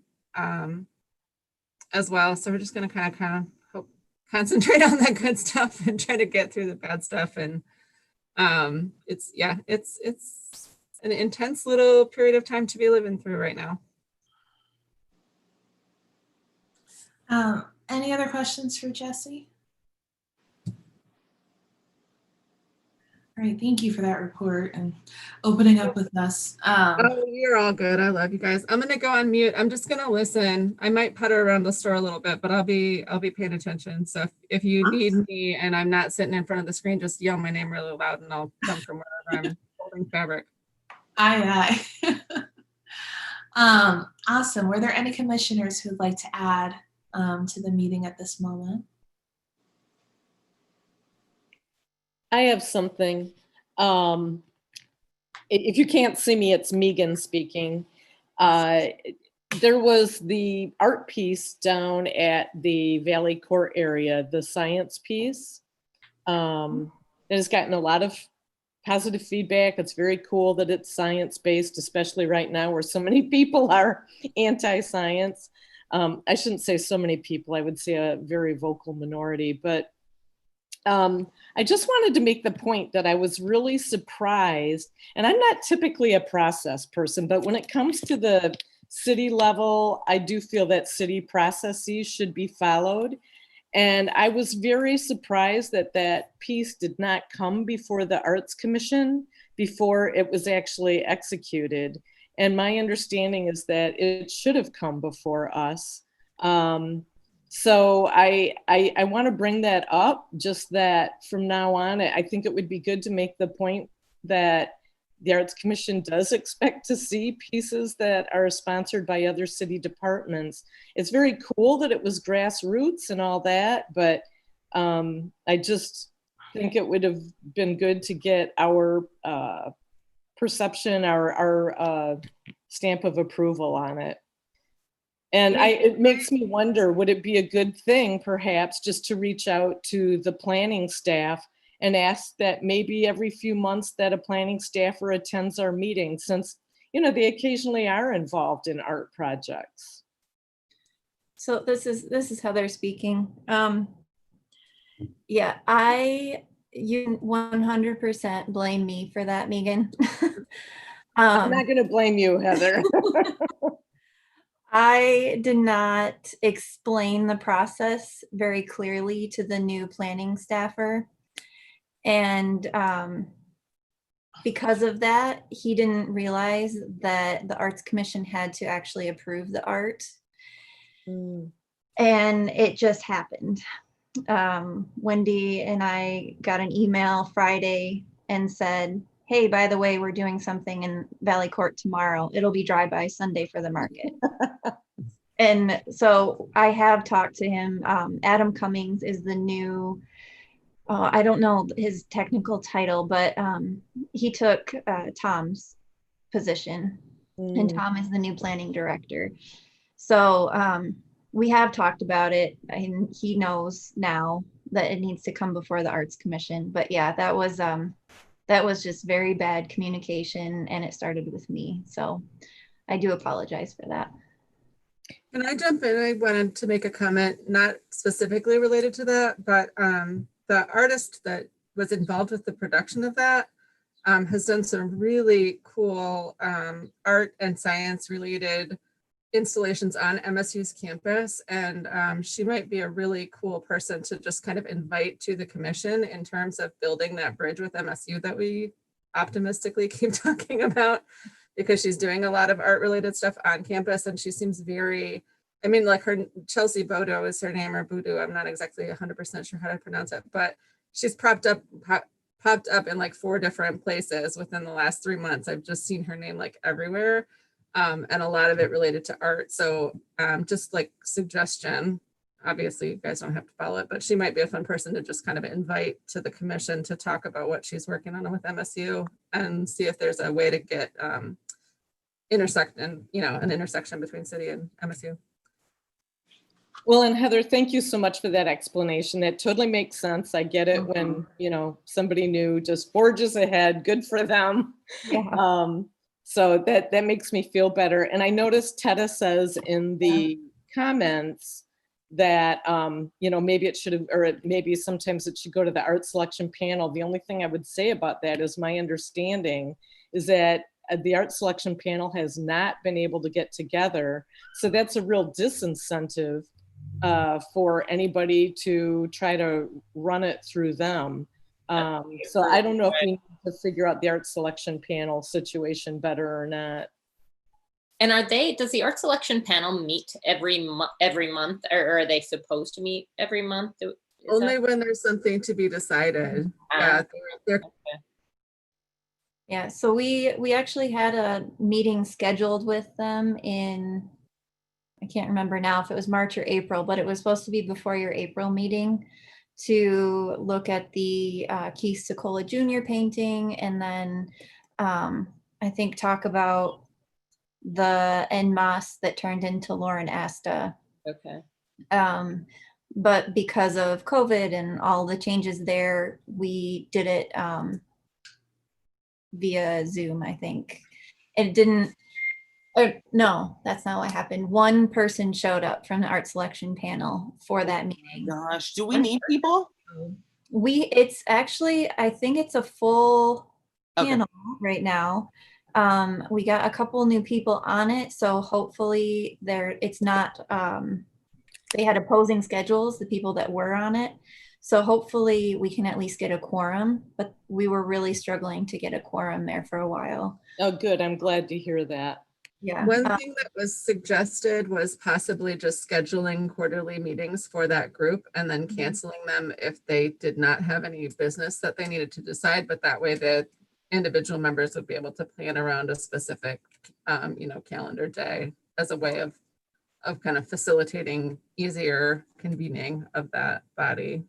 Speaker 2: as well. So we're just going to kind of hope, concentrate on that good stuff and try to get through the bad stuff. And it's an intense little period of time to be living through right now.
Speaker 1: Any other questions for Jesse? All right, thank you for that report and opening up with us.
Speaker 2: Oh, you're all good. I love you guys. I'm gonna go on mute. I'm just gonna listen. I might putter around the store a little bit, but I'll be paying attention. So if you need me and I'm not sitting in front of the screen, just yell my name really loud and I'll come from wherever I'm holding fabric.
Speaker 1: Aye. Awesome. Were there any commissioners who'd like to add to the meeting at this moment?
Speaker 8: I have something. If you can't see me, it's Megan speaking. There was the art piece down at the Valley Court area, the science piece. It has gotten a lot of positive feedback. It's very cool that it's science-based, especially right now where so many people are anti-science. I shouldn't say so many people, I would say a very vocal minority, but I just wanted to make the point that I was really surprised, and I'm not typically a process person, but when it comes to the city level, I do feel that city processes should be followed. And I was very surprised that that piece did not come before the Arts Commission before it was actually executed. And my understanding is that it should have come before us. So I want to bring that up, just that from now on, I think it would be good to make the point that the Arts Commission does expect to see pieces that are sponsored by other city departments. It's very cool that it was grassroots and all that, but I just think it would have been good to get our perception, our stamp of approval on it. And it makes me wonder, would it be a good thing perhaps just to reach out to the planning staff and ask that maybe every few months that a planning staffer attends our meeting, since, you know, they occasionally are involved in art projects.
Speaker 14: So this is Heather speaking. Yeah, you 100% blame me for that, Megan.
Speaker 8: I'm not going to blame you, Heather.
Speaker 14: I did not explain the process very clearly to the new planning staffer. And because of that, he didn't realize that the Arts Commission had to actually approve the art. And it just happened. Wendy and I got an email Friday and said, hey, by the way, we're doing something in Valley Court tomorrow. It'll be dry-by Sunday for the market. And so I have talked to him. Adam Cummings is the new, I don't know his technical title, but he took Tom's position, and Tom is the new planning director. So we have talked about it, and he knows now that it needs to come before the Arts Commission. But yeah, that was just very bad communication, and it started with me. So I do apologize for that.
Speaker 2: Can I jump in? I wanted to make a comment, not specifically related to that, but the artist that was involved with the production of that has done some really cool art and science related installations on MSU's campus. And she might be a really cool person to just kind of invite to the commission in terms of building that bridge with MSU that we optimistically keep talking about, because she's doing a lot of art related stuff on campus. And she seems very, I mean, like her Chelsea Bodo is her name, or Boodoo. I'm not exactly 100% sure how to pronounce it, but she's popped up in like 4 different places within the last 3 months. I've just seen her name like everywhere. And a lot of it related to art. So just like suggestion, obviously you guys don't have to follow it, but she might be a fun person to just kind of invite to the commission to talk about what she's working on with MSU and see if there's a way to get an intersection between city and MSU.
Speaker 8: Well, and Heather, thank you so much for that explanation. That totally makes sense. I get it when, somebody new just forges ahead, good for them.
Speaker 14: Yeah.
Speaker 8: So that makes me feel better. And I noticed Titus says in the comments that, maybe it should have, maybe sometimes it should go to the art selection panel. The only thing I would say about that is my understanding is that the art selection panel has not been able to get together. So that's a real disincentive for anybody to try to run it through them. So I don't know if we need to figure out the art selection panel situation better or not.
Speaker 13: And does the art selection panel meet every month, or are they supposed to meet every month?
Speaker 2: Only when there's something to be decided. Yeah, they're
Speaker 14: Yeah, so we actually had a meeting scheduled with them in, I can't remember now if it was March or April, but it was supposed to be before your April meeting to look at the Keith Sokola Jr. painting, and then I think talk about the En Masse that turned into Lauren Asta.
Speaker 13: Okay.
Speaker 14: But because of COVID and all the changes there, we did it via Zoom, I think. It didn't, no, that's not what happened. One person showed up from the art selection panel for that meeting.
Speaker 16: Gosh, do we need people?
Speaker 14: It's actually, I think it's a full panel right now. We got a couple new people on it, so hopefully it's not, they had opposing schedules, the people that were on it. So hopefully we can at least get a quorum, but we were really struggling to get a quorum there for a while.
Speaker 8: Oh, good. I'm glad to hear that.
Speaker 14: Yeah.
Speaker 2: One thing that was suggested was possibly just scheduling quarterly meetings for that group and then canceling them if they did not have any business that they needed to decide. But that way the individual members would be able to plan around a specific, calendar day as a way of kind of facilitating easier convening of that body.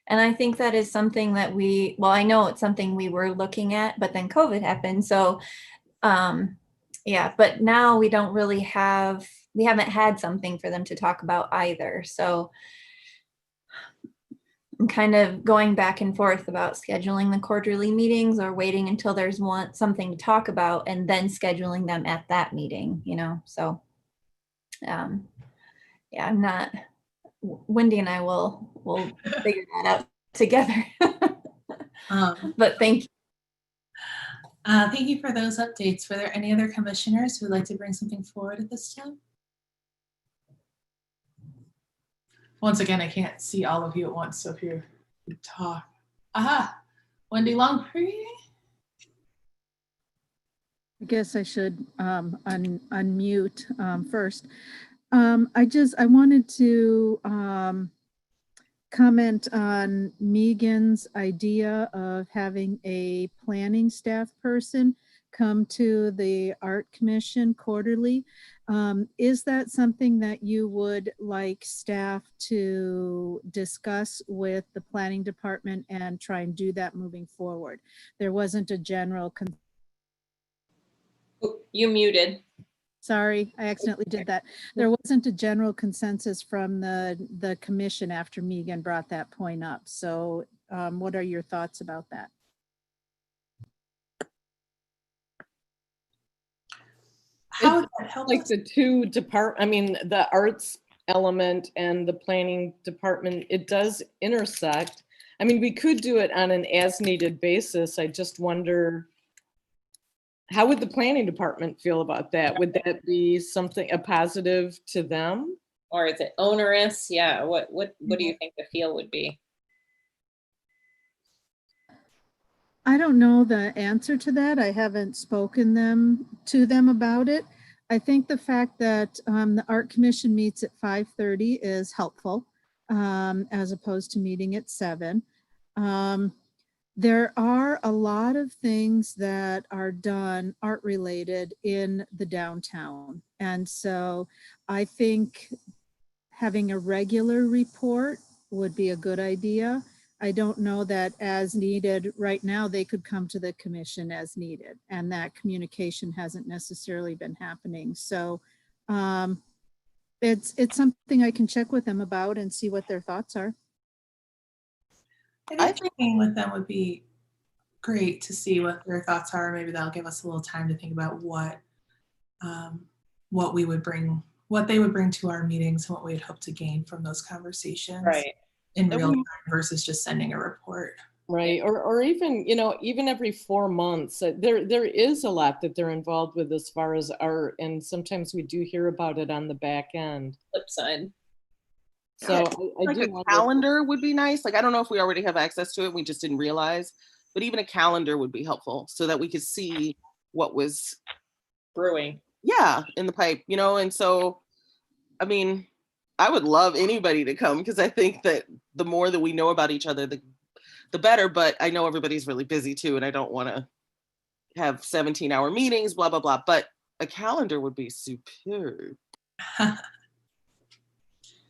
Speaker 14: And I think that is something that I know it's something we were looking at, but then COVID happened. So, yeah, but now we don't really we haven't had something for them to talk about either. So I'm kind of going back and forth about scheduling the quarterly meetings or waiting until there's something to talk about and then scheduling them at that meeting, so, yeah, I'm not, Wendy and I will figure that out together. But thank you.
Speaker 1: Thank you for those updates. Were there any other commissioners who would like to bring something forward at this time? Once again, I can't see all of you at once, so if you talk. Wendy Longpree.
Speaker 9: I guess I should unmute first. I wanted to comment on Megan's idea of having a planning staff person come to the Art Commission quarterly. Is that something that you would like staff to discuss with the planning department and try and do that moving forward? There wasn't a general.
Speaker 13: You muted.
Speaker 9: Sorry, I accidentally did that. There wasn't a general consensus from the commission after Megan brought that point up. So what are your thoughts about that?
Speaker 1: How would that help
Speaker 8: Like
Speaker 1: us?
Speaker 8: the two the arts element and the planning department, it does intersect. I mean, we could do it on an as needed basis. I just wonder, how would the planning department feel about that? Would that be something, a positive to them?
Speaker 13: Or is it onerous? Yeah, what do you think the feel would be?
Speaker 9: I don't know the answer to that. I haven't spoken to them about it. I think the fact that the Art Commission meets at 5:30 is helpful, as opposed to meeting at 7. There are a lot of things that are done art related in the downtown. And so I think having a regular report would be a good idea. I don't know that as needed right now, they could come to the commission as needed, and that communication hasn't necessarily been happening. So it's something I can check with them about and see what their thoughts are.
Speaker 1: I think checking with them would be great to see what their thoughts are. Maybe that'll give us a little time to think about what we would bring, what they would bring to our meetings and what we'd hope to gain from those conversations.
Speaker 13: Right.
Speaker 1: In real time versus just sending a report.
Speaker 8: Right. Or even, even every 4 months, there is a lot that they're involved with as far as art. And sometimes we do hear about it on the back end.
Speaker 13: Flip side.
Speaker 8: So I
Speaker 16: like
Speaker 8: do
Speaker 16: a
Speaker 8: wonder.
Speaker 16: calendar would be nice. Like, I don't know if we already have access to it. We just didn't realize, but even a calendar would be helpful so that we could see what was
Speaker 13: brewing.
Speaker 16: Yeah. In the pipe, and so, I mean, I would love anybody to come because I think that the more that we know about each other, the better. But I know everybody's really busy too, and I don't want to have 17-hour meetings, blah, blah, blah. But a calendar would be superb.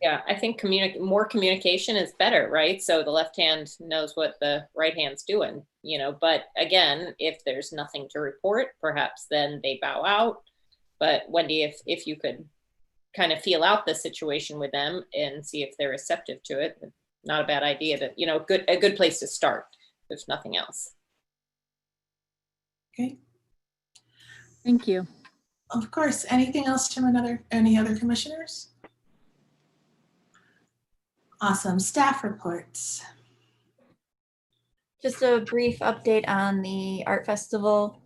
Speaker 13: Yeah, I think more communication is better, right? So the left hand knows what the right hand's doing, but again, if there's nothing to report, perhaps then they bow out. But Wendy, if you could kind of feel out the situation with them and see if they're receptive to it, not a bad idea. That a good place to start, if nothing else.
Speaker 1: Okay.
Speaker 9: Thank you.
Speaker 1: Of course. Anything else from any other commissioners? Awesome. Staff reports.
Speaker 14: Just a brief update on the art festival.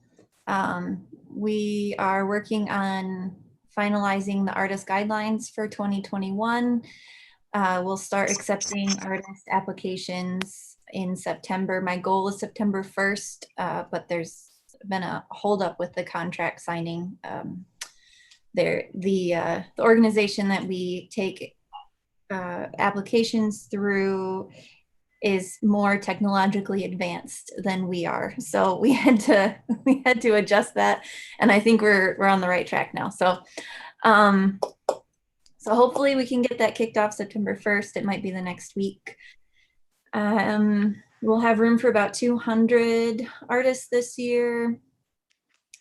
Speaker 14: We are working on finalizing the artist guidelines for 2021. We'll start accepting artist applications in September. My goal is September 1st, but there's been a holdup with the contract signing. The organization that we take applications through is more technologically advanced than we are, so we had to adjust that, and I think we're on the right track now. So hopefully we can get that kicked off September 1st. It might be the next week. We'll have room for about 200 artists this year,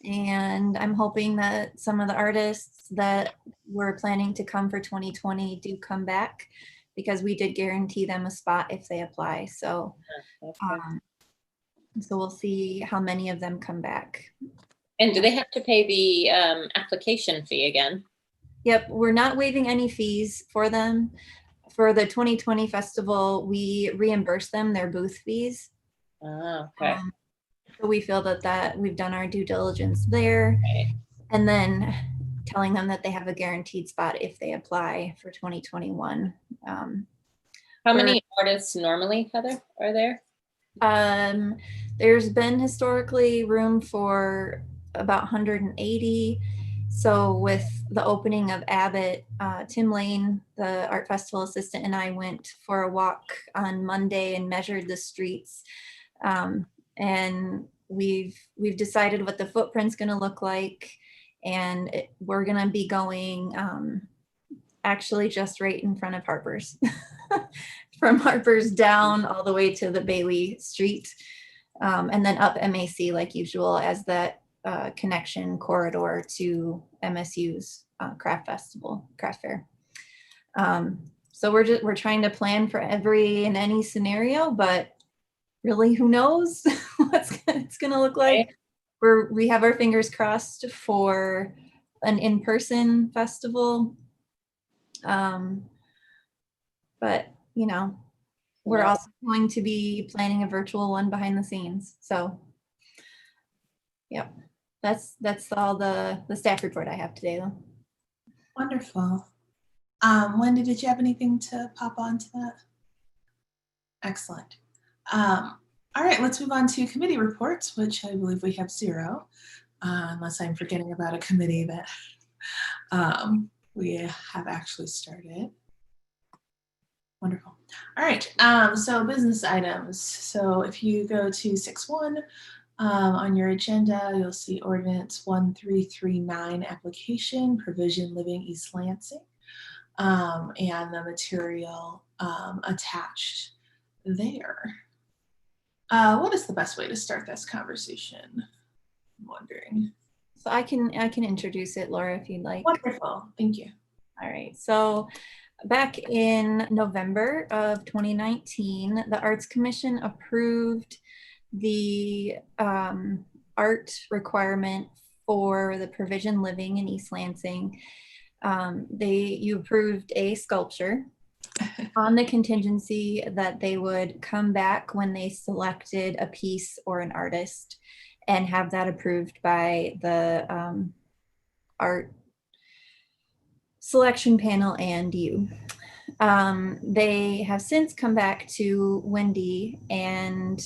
Speaker 14: and I'm hoping that some of the artists that were planning to come for 2020 do come back, because we did guarantee them a spot if they apply. So, so we'll see how many of them come back.
Speaker 13: And do they have to pay the application fee again?
Speaker 14: Yep, we're not waiving any fees for them. For the 2020 festival, we reimburse them their booth fees.
Speaker 13: Oh, okay.
Speaker 14: So we feel that we've done our due diligence there.
Speaker 13: Okay.
Speaker 14: And then telling them that they have a guaranteed spot if they apply for 2021.
Speaker 13: How many artists normally, Heather, are there?
Speaker 14: There's been historically room for about 180. So with the opening of Abbott, Tim Lane, the art festival assistant, and I went for a walk on Monday and measured the streets. And we've decided what the footprint's going to look like. And we're going to be going actually just right in front of Harper's. From Harper's down all the way to the Bailey Street, and then up MAC like usual as that connection corridor to MSU's craft fair. So we're trying to plan for every and any scenario, but really who knows what it's gonna look like. We have our fingers crossed for an in-person festival. But, you know, we're
Speaker 13: Yeah.
Speaker 14: also going to be planning a virtual one behind the scenes. So, yep, that's all the staff report I have today, though.
Speaker 1: Wonderful. Wendy, did you have anything to pop on to that? Excellent. All right, let's move on to committee reports, which I believe we have 0, unless I'm forgetting about a committee that we have actually started. Wonderful. All right, so business items. So if you go to 6.1 on your agenda, you'll see Ordinance 1339 application, provision living East Lansing, and the material attached there. What is the best way to start this conversation? I'm wondering.
Speaker 14: So I can introduce it, Laura, if you'd like.
Speaker 1: Wonderful, thank you.
Speaker 14: All right, so back in November of 2019, the Arts Commission approved the art requirement for the provision living in East Lansing. You approved a sculpture on the contingency that they would come back when they selected a piece or an artist and have that approved by the art selection panel and you. They have since come back to Wendy and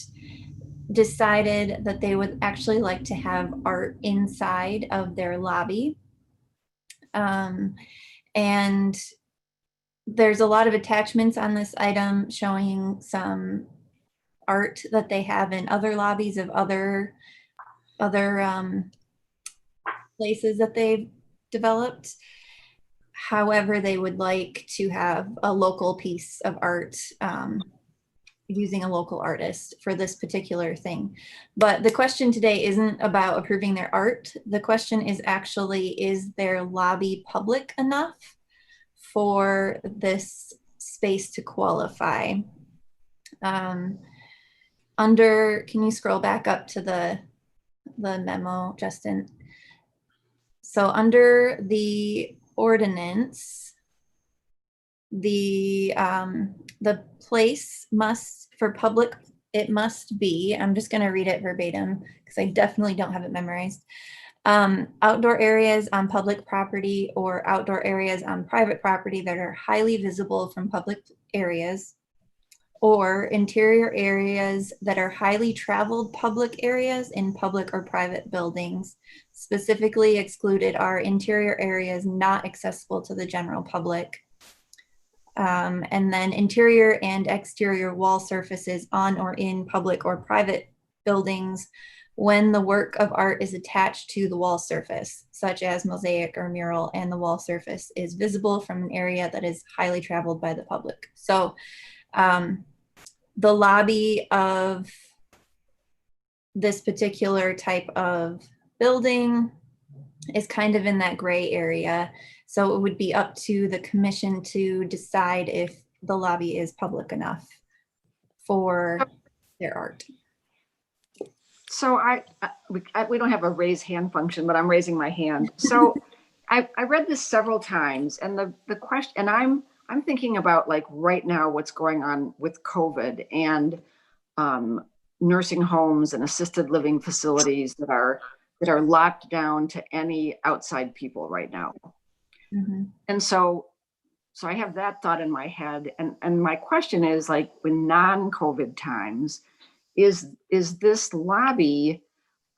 Speaker 14: decided that they would actually like to have art inside of their lobby. And there's a lot of attachments on this item showing some art that they have in other lobbies of other places that they've developed. However, they would like to have a local piece of art using a local artist for this particular thing. But the question today isn't about approving their art. The question is actually, is their lobby public enough for this space to qualify? Under, can you scroll back up to the memo, Justin? So under the ordinance, the place must, for public, it must be, I'm just going to read it verbatim because I definitely don't have it memorized. Outdoor areas on public property or outdoor areas on private property that are highly visible from public areas, or interior areas that are highly traveled public areas in public or private buildings. Specifically excluded are interior areas not accessible to the general public. And then interior and exterior wall surfaces on or in public or private buildings when the work of art is attached to the wall surface, such as mosaic or mural, and the wall surface is visible from an area that is highly traveled by the public. So the lobby of this particular type of building is kind of in that gray area. So it would be up to the commission to decide if the lobby is public enough for their art.
Speaker 7: So we don't have a raise hand function, but I'm raising my hand. So I read this several times, and the question, and I'm thinking about, like, right now what's going on with COVID and nursing homes and assisted living facilities that are locked down to any outside people right now. Mm-hmm. And so I have that thought in my head, and my question is, like, when non-COVID times, is this lobby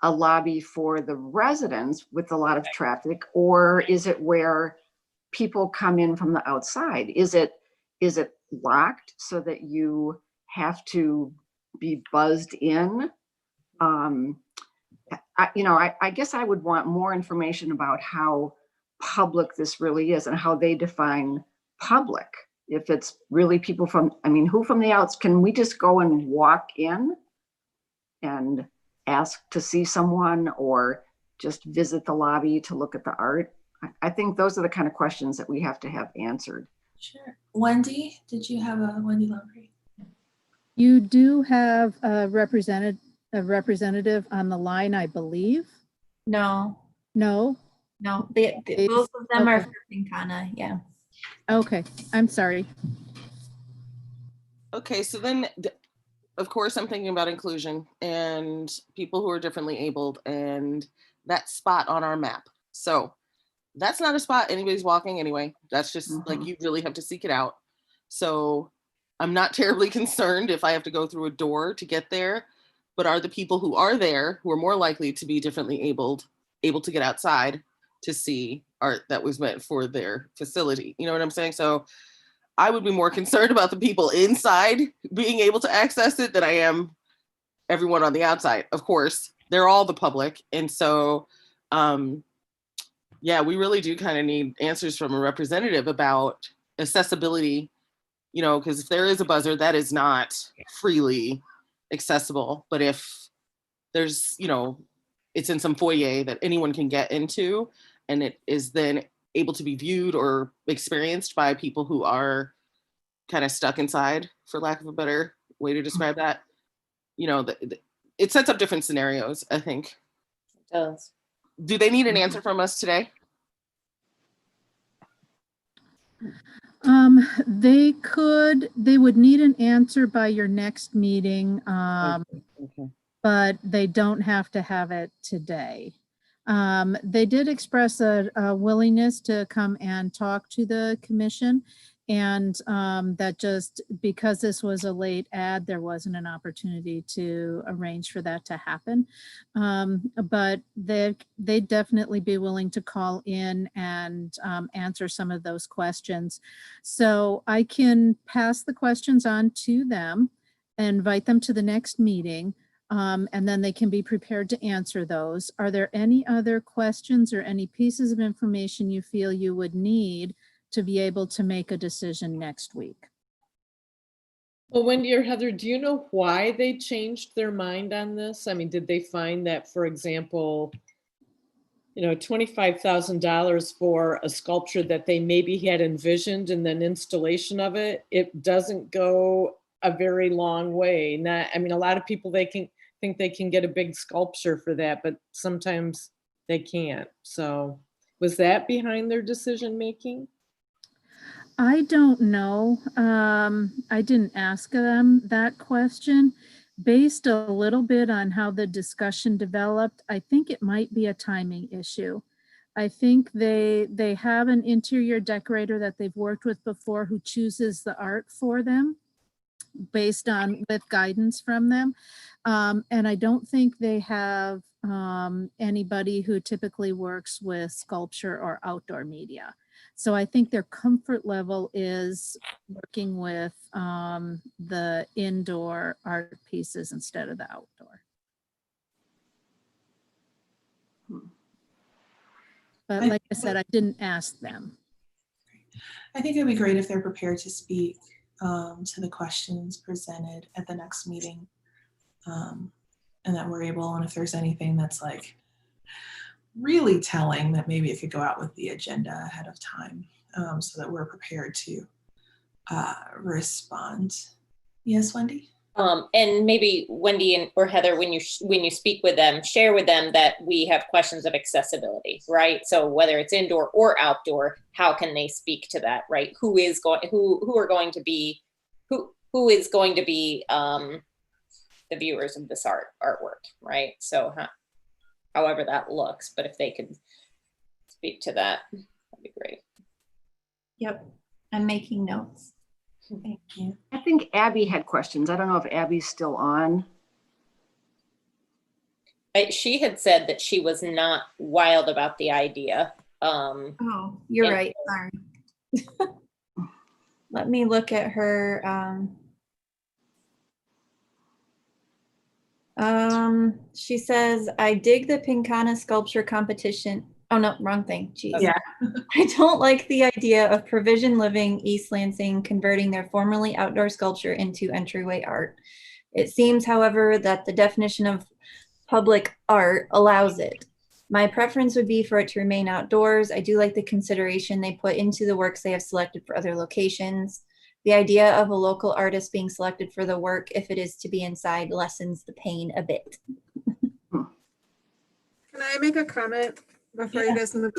Speaker 7: a lobby for the residents with a lot of traffic, or is it where people come in from the outside? Is it locked so that you have to be buzzed in? I guess I would want more information about how public this really is and how they define public. If it's really people from, who from the outs, can we just go and walk in and ask to see someone, or just visit the lobby to look at the art? I think those are the kind of questions that we have to have answered.
Speaker 1: Sure. Wendy, did you have a Wendy Lomprey?
Speaker 9: You do have a representative on the line, I believe.
Speaker 14: No.
Speaker 9: No?
Speaker 14: No, both of them are for Pincanna, yeah.
Speaker 9: Okay, I'm sorry.
Speaker 16: Okay, so then, of course, I'm thinking about inclusion and people who are differently abled and that spot on our map. So that's not a spot anybody's walking anyway. That's just like, you really have to seek it out. So I'm not terribly concerned if I have to go through a door to get there, but are the people who are there, who are more likely to be differently abled, able to get outside to see art that was meant for their facility? You know what I'm saying? So I would be more concerned about the people inside being able to access it than I am everyone on the outside. Of course, they're all the public. And so, yeah, we really do kind of need answers from a representative about accessibility, you know, because if there is a buzzer, that is not freely accessible. But if there's, you know, it's in some foyer that anyone can get into, and it is then able to be viewed or experienced by people who are kind of stuck inside, for lack of a better way to describe that, you know, it sets up different scenarios, I think.
Speaker 13: It does.
Speaker 16: Do they need an answer from us today?
Speaker 9: They would need an answer by your next meeting,
Speaker 16: Okay.
Speaker 9: but they don't have to have it today. They did express a willingness to come and talk to the commission, and that just because this was a late ad, there wasn't an opportunity to arrange for that to happen. But they'd definitely be willing to call in and answer some of those questions. So I can pass the questions on to them, invite them to the next meeting. And then they can be prepared to answer those. Are there any other questions or any pieces of information you feel you would need to be able to make a decision next week?
Speaker 8: Well, Wendy or Heather, do you know why they changed their mind on this? I mean, did they find that, for example, you know, $25,000 for a sculpture that they maybe had envisioned and then installation of it, it doesn't go a very long way? Not, I mean, a lot of people, they can think they can get a big sculpture for that, but sometimes they can't. So was that behind their decision making?
Speaker 9: I don't know. I didn't ask them that question. Based a little bit on how the discussion developed, I think it might be a timing issue. I think they have an interior decorator that they've worked with before who chooses the art for them based on with guidance from them. And I don't think they have anybody who typically works with sculpture or outdoor media. So I think their comfort level is working with the indoor art pieces instead of the outdoor. But like I said, I didn't ask them.
Speaker 1: I think it'd be great if they're prepared to speak to the questions presented at the next meeting, and that we're able, and if there's anything that's like really telling, that maybe it could go out with the agenda ahead of time, so that we're prepared to respond. Yes, Wendy?
Speaker 13: And maybe Wendy or Heather, when you speak with them, share with them that we have questions of accessibility, right? So whether it's indoor or outdoor, how can they speak to that, right? Who is going to be the viewers of this artwork, right? So however that looks, but if they could speak to that, that'd be great.
Speaker 14: Yep, I'm making notes.
Speaker 1: Thank you.
Speaker 7: I think Abby had questions. I don't know if Abby's still on.
Speaker 13: She had said that she was not wild about the idea.
Speaker 14: Oh, you're right. Sorry. Let me look at her. She says, I dig the Pincanna sculpture competition. Oh no, wrong thing. Jeez.
Speaker 1: Yeah.
Speaker 14: I don't like the idea of Provision Living East Lansing converting their formerly outdoor sculpture into entryway art. It seems, however, that the definition of public art allows it. My preference would be for it to remain outdoors. I do like the consideration they put into the works they have selected for other locations. The idea of a local artist being selected for the work, if it is to be inside, lessens the pain a bit.
Speaker 2: Can I make a comment before you guys move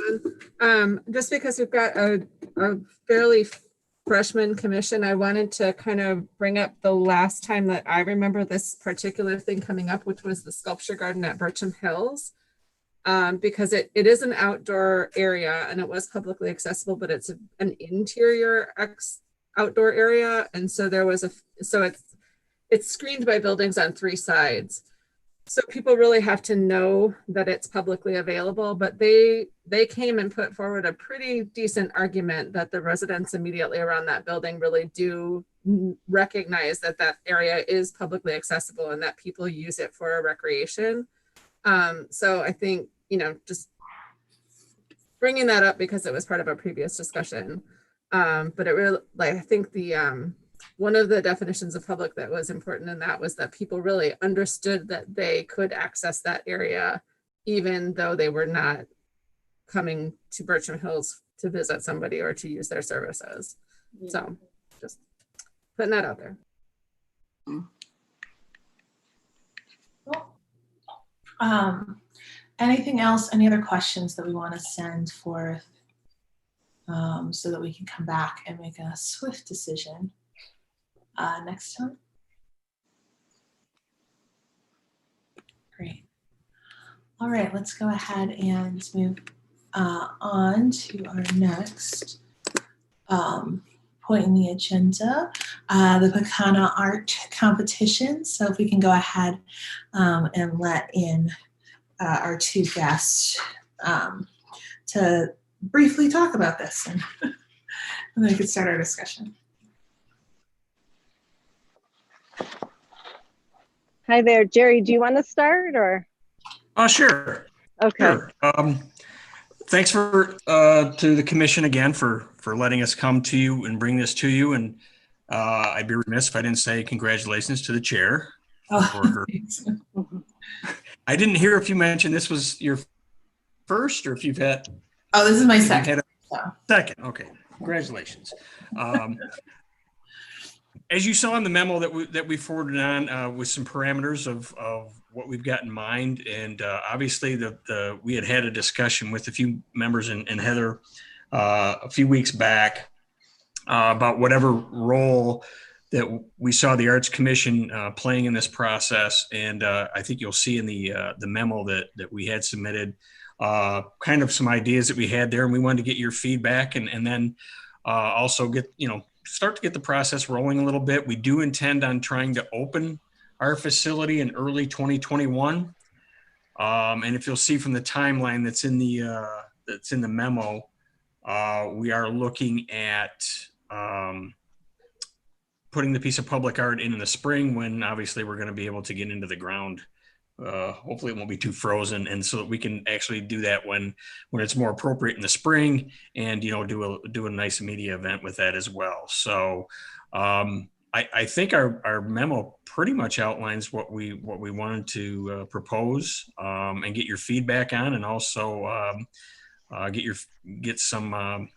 Speaker 2: on. Just because we've got a fairly freshman commission, I wanted to kind of bring up the last time that I remember this particular thing coming up, which was the sculpture garden at Bircham Hills. Because it is an outdoor area and it was publicly accessible, but it's an interior outdoor area. And so it's screened by buildings on 3 sides. So people really have to know that it's publicly available, but they came and put forward a pretty decent argument that the residents immediately around that building really do recognize that that area is publicly accessible and that people use it for recreation. So I think, just bringing that up because it was part of a previous discussion. But it really, I think one of the definitions of public that was important in that was that people really understood that they could access that area, even though they were not coming to Bircham Hills to visit somebody or to use their services. Yeah. So just putting that out there.
Speaker 1: Cool. Anything else, any other questions that we want to send forth so that we can come back and make a swift decision next time? Great. All right, let's go ahead and move on to our next point in the agenda, the Pincanna art competition. So if we can go ahead and let in our 2 guests to briefly talk about this, and then we can start our discussion.
Speaker 4: Hi there, Jerry. Do you want to start or?
Speaker 10: Sure.
Speaker 4: Okay.
Speaker 10: Sure. Thanks to the commission again for letting us come to you and bring this to you. And I'd be remiss if I didn't say congratulations to the chair for her. I didn't hear if you mentioned this was your first or if you've had.
Speaker 1: Oh, this is my second.
Speaker 10: Second. Okay. Congratulations. As you saw in the memo that we forwarded on with some parameters of what we've got in mind, and obviously we had a discussion with a few members and Heather a few weeks back about whatever role that we saw the Arts Commission playing in this process, and I think you'll see in the memo that we had submitted kind of some ideas that we had there, and we wanted to get your feedback and then also start to get the process rolling a little bit. We do intend on trying to open our facility in early 2021, and if you'll see from the timeline that's in the memo, we are looking at putting the piece of public art in the spring, when obviously we're going to be able to get into the ground. Hopefully it won't be too frozen, and so that we can actually do that when it's more appropriate in the spring, and do a nice media event with that as well. So I think our memo pretty much outlines what we wanted to propose and get your feedback on, and also get some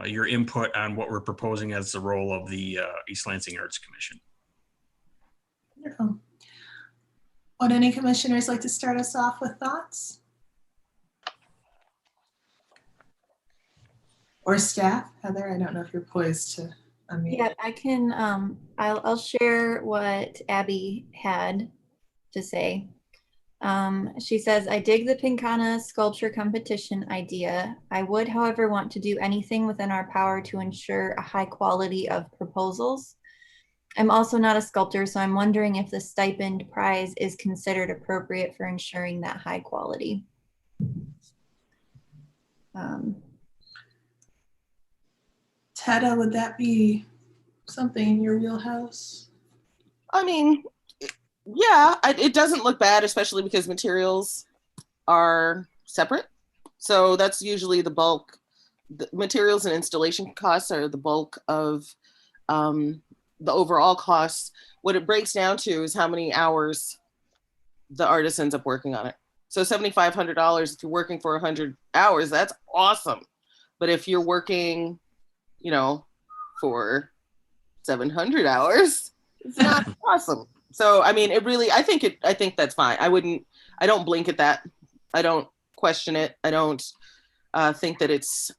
Speaker 10: your input on what we're proposing as the role of the East Lansing Arts Commission.
Speaker 1: Wonderful. Would any commissioners like to start us off with thoughts? Or staff? Heather, I don't know if you're poised to unmute.
Speaker 14: Yeah, I can, I'll share what Abby had to say. She says, I dig the Pincanna sculpture competition idea. I would, however, want to do anything within our power to ensure a high quality of proposals. I'm also not a sculptor, so I'm wondering if the stipend prize is considered appropriate for ensuring that high quality.
Speaker 1: Tada, would that be something in your wheelhouse?
Speaker 16: I mean, yeah, it doesn't look bad, especially because materials are separate. So that's usually the bulk. The materials and installation costs are the bulk of the overall costs. What it breaks down to is how many hours the artist ends up working on it. So $7,500, if you're working for 100 hours, that's awesome. But if you're working, for 700 hours, it's not awesome. So, I mean, I think that's fine. I don't blink at that. I don't question it. I don't think that it's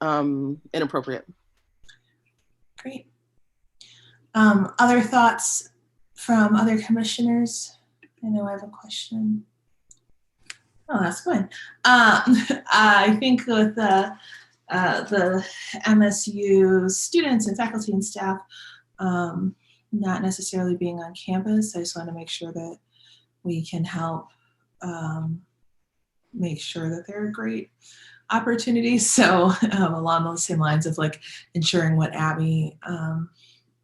Speaker 16: inappropriate.
Speaker 1: Great. Other thoughts from other commissioners? I know I have a question. Oh, that's good. I think with the MSU students and faculty and staff not necessarily being on campus, I just want to make sure that we can help make sure that there are great opportunities. So along those same lines of like ensuring what Abby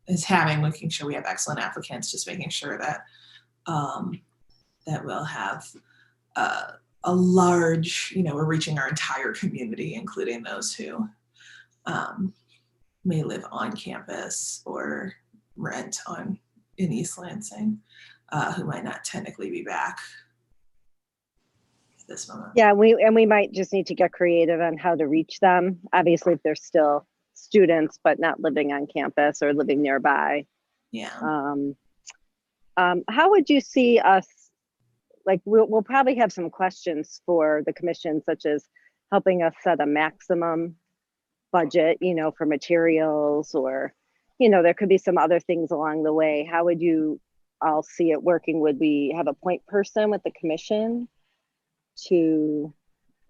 Speaker 1: is having, making sure we have excellent applicants, just making sure that that we'll have a large, we're reaching our entire community, including those who may live on campus or rent in East Lansing, who might not technically be back at this moment.
Speaker 17: Yeah, we might just need to get creative on how to reach them. Obviously, if they're still students but not living on campus or living nearby.
Speaker 1: Yeah.
Speaker 17: How would you see us? Like we'll probably have some questions for the commission, such as helping us set a maximum budget, for materials, or, there could be some other things along the way. How would you all see it working? Would we have a point person with the commission to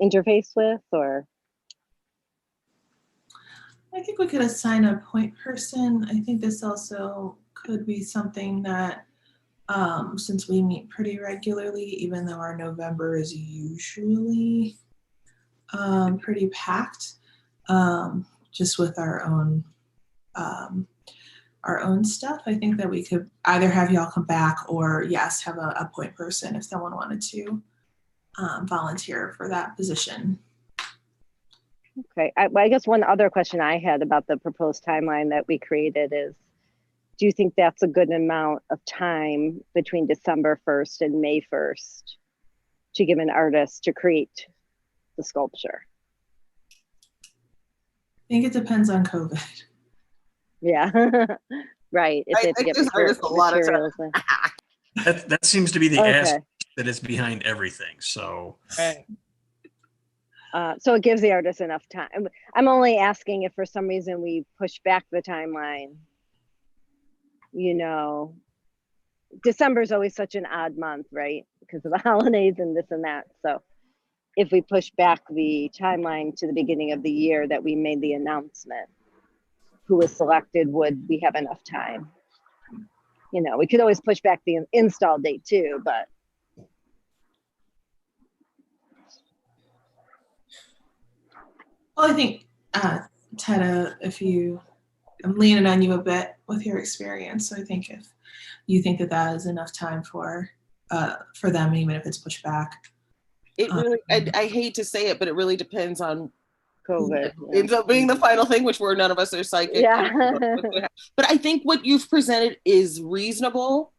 Speaker 17: interface with, or?
Speaker 1: I think we could assign a point person. I think this also could be something that, since we meet pretty regularly, even though our November is usually pretty packed, just with our own stuff, I think that we could either have y'all come back or yes, have a point person if someone wanted to volunteer for that position.
Speaker 17: Okay, I guess one other question I had about the proposed timeline that we created is, do you think that's a good amount of time between December 1st and May 1st to give an artist to create the sculpture?
Speaker 1: I think it depends on COVID.
Speaker 17: Yeah, right. If they have to get materials.
Speaker 10: That seems to be the
Speaker 17: Okay.
Speaker 10: aspect that is behind everything. So.
Speaker 17: Right. So it gives the artist enough time. I'm only asking if for some reason we push back the timeline. December is always such an odd month, right? Because of the holidays and this and that. So if we push back the timeline to the beginning of the year that we made the announcement, who was selected, would we have enough time? We could always push back the install date too, but.
Speaker 1: Well, I think, Tada, I'm leaning on you a bit with your experience. So I think if you think that is enough time for them, even if it's pushed back.
Speaker 16: It really, I hate to say it, but it really depends on
Speaker 17: COVID.
Speaker 16: Ends up being the final thing, which none of us are psychic.
Speaker 17: Yeah.
Speaker 16: But I think what you've presented is reasonable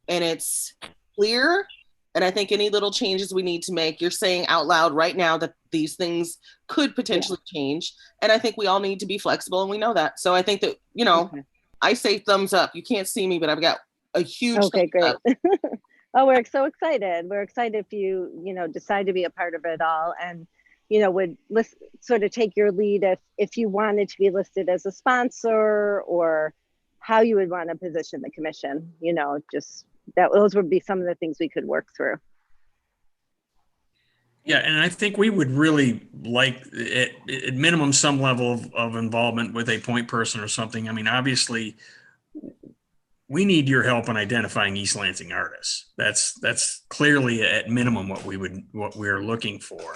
Speaker 16: and it's clear. And I think any little changes we need to make, you're saying out loud right now that these things could potentially change. And I think we all need to be flexible, and we know that. So I think that, okay. I say thumbs up. You can't see me, but I've got a huge
Speaker 17: okay, great.
Speaker 16: up.
Speaker 17: Oh, we're so excited. We're excited if you, decide to be a part of it all, and, would sort of take your lead if you wanted to be listed as a sponsor, or how you would want to position the commission, just those would be some of the things we could work through.
Speaker 10: Yeah, and I think we would really like at minimum some level of involvement with a point person or something. I mean, obviously, we need your help in identifying East Lansing artists. That's clearly at minimum what we're looking for.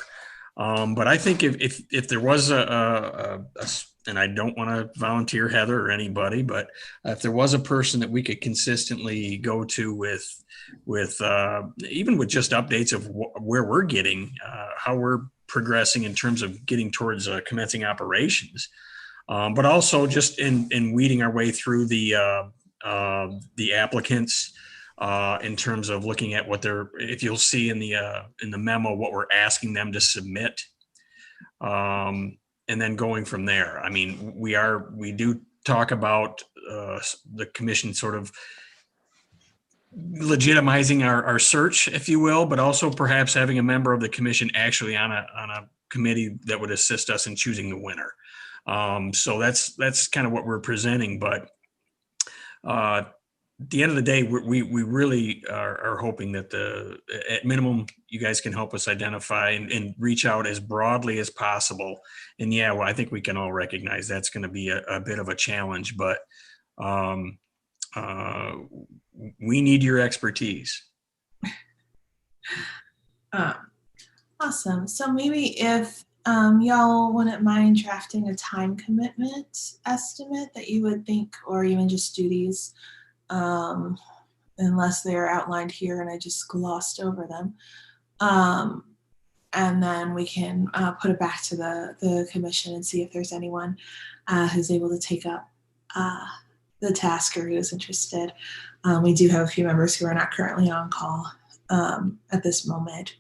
Speaker 10: But I think if there was and I don't want to volunteer Heather or anybody, but if there was a person that we could consistently go to with even with just updates of where we're getting, how we're progressing in terms of getting towards commencing operations, but also just in weeding our way through the applicants in terms of looking at what if you'll see in the memo, what we're asking them to submit. And then going from there. I mean, we do talk about the commission sort of legitimizing our search, if you will, but also perhaps having a member of the commission actually on a committee that would assist us in choosing the winner. So that's kind of what we're presenting, but at the end of the day, we really are hoping that at minimum, you guys can help us identify and reach out as broadly as possible. And yeah, well, I think we can all recognize that's going to be a bit of a challenge, but we need your expertise.
Speaker 1: Awesome. So maybe if y'all wouldn't mind drafting a time commitment estimate that you would think, or even just duties, unless they're outlined here and I just glossed over them. And then we can put it back to the commission and see if there's anyone who's able to take up the task or who's interested. We do have a few members who are not currently on call at this moment.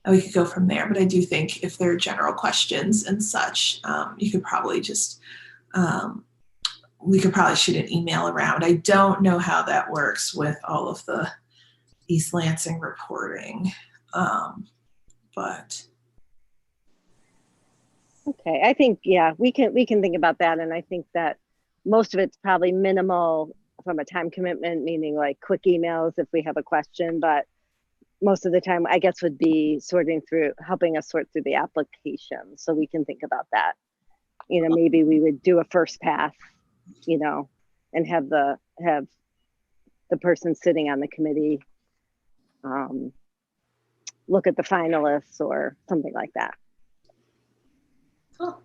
Speaker 1: We could go from there, but I do think if there are general questions and such, you could probably just, we could probably shoot an email around. I don't know how that works with all of the East Lansing reporting, but.
Speaker 17: Okay, I think, yeah, we can think about that. And I think that most of it's probably minimal from a time commitment, meaning like quick emails if we have a question, but most of the time I guess would be helping us sort through the application. So we can think about that. You know, maybe we would do a first pass, you know, and have the person sitting on the committee look at the finalists or something like that.
Speaker 1: Cool.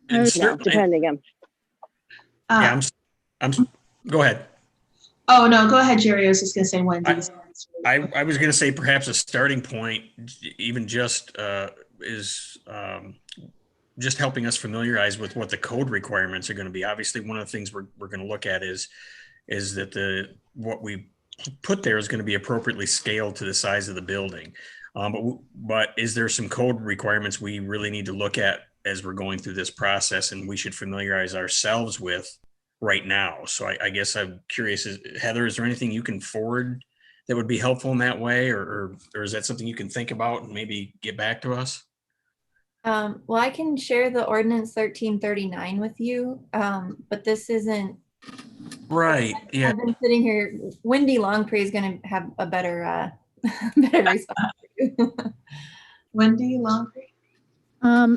Speaker 10: And
Speaker 17: depending on.
Speaker 10: Yeah, go ahead.
Speaker 1: Oh no, go ahead, Jerry. I was just gonna say Wendy's.
Speaker 10: I was gonna say perhaps a starting point, even just is just helping us familiarize with what the code requirements are going to be. Obviously, one of the things we're going to look at is that what we put there is going to be appropriately scaled to the size of the building. But is there some code requirements we really need to look at as we're going through this process, and we should familiarize ourselves with right now? So I guess I'm curious, Heather, is there anything you can forward that would be helpful in that way, or is that something you can think about and maybe get back to us?
Speaker 14: Well, I can share the ordinance 1339 with you, but this isn't
Speaker 10: right. Yeah,
Speaker 14: I've been sitting here. Wendy Longpree is going to have a better response.
Speaker 1: Wendy Longpree.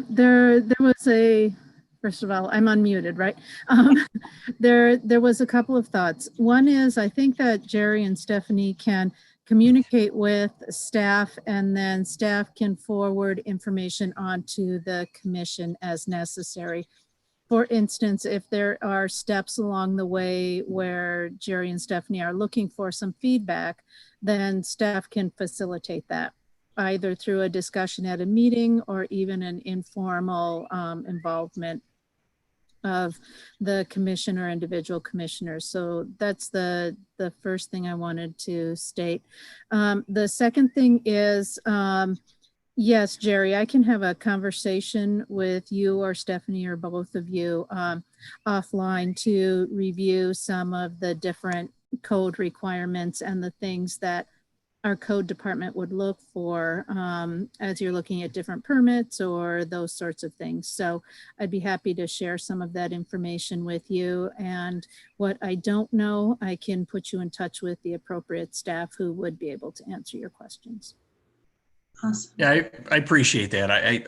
Speaker 9: There was first of all, I'm unmuted, right? There was a couple of thoughts. One is I think that Jerry and Stephanie can communicate with staff, and then staff can forward information onto the commission as necessary. For instance, if there are steps along the way where Jerry and Stephanie are looking for some feedback, then staff can facilitate that, either through a discussion at a meeting or even an informal involvement of the commission or individual commissioners. So that's the first thing I wanted to state. The second thing is, yes, Jerry, I can have a conversation with you or Stephanie or both of you offline to review some of the different code requirements and the things that our code department would look for as you're looking at different permits or those sorts of things. So I'd be happy to share some of that information with you. And what I don't know, I can put you in touch with the appropriate staff who would be able to answer your questions.
Speaker 1: Awesome.
Speaker 10: Yeah, I appreciate that. I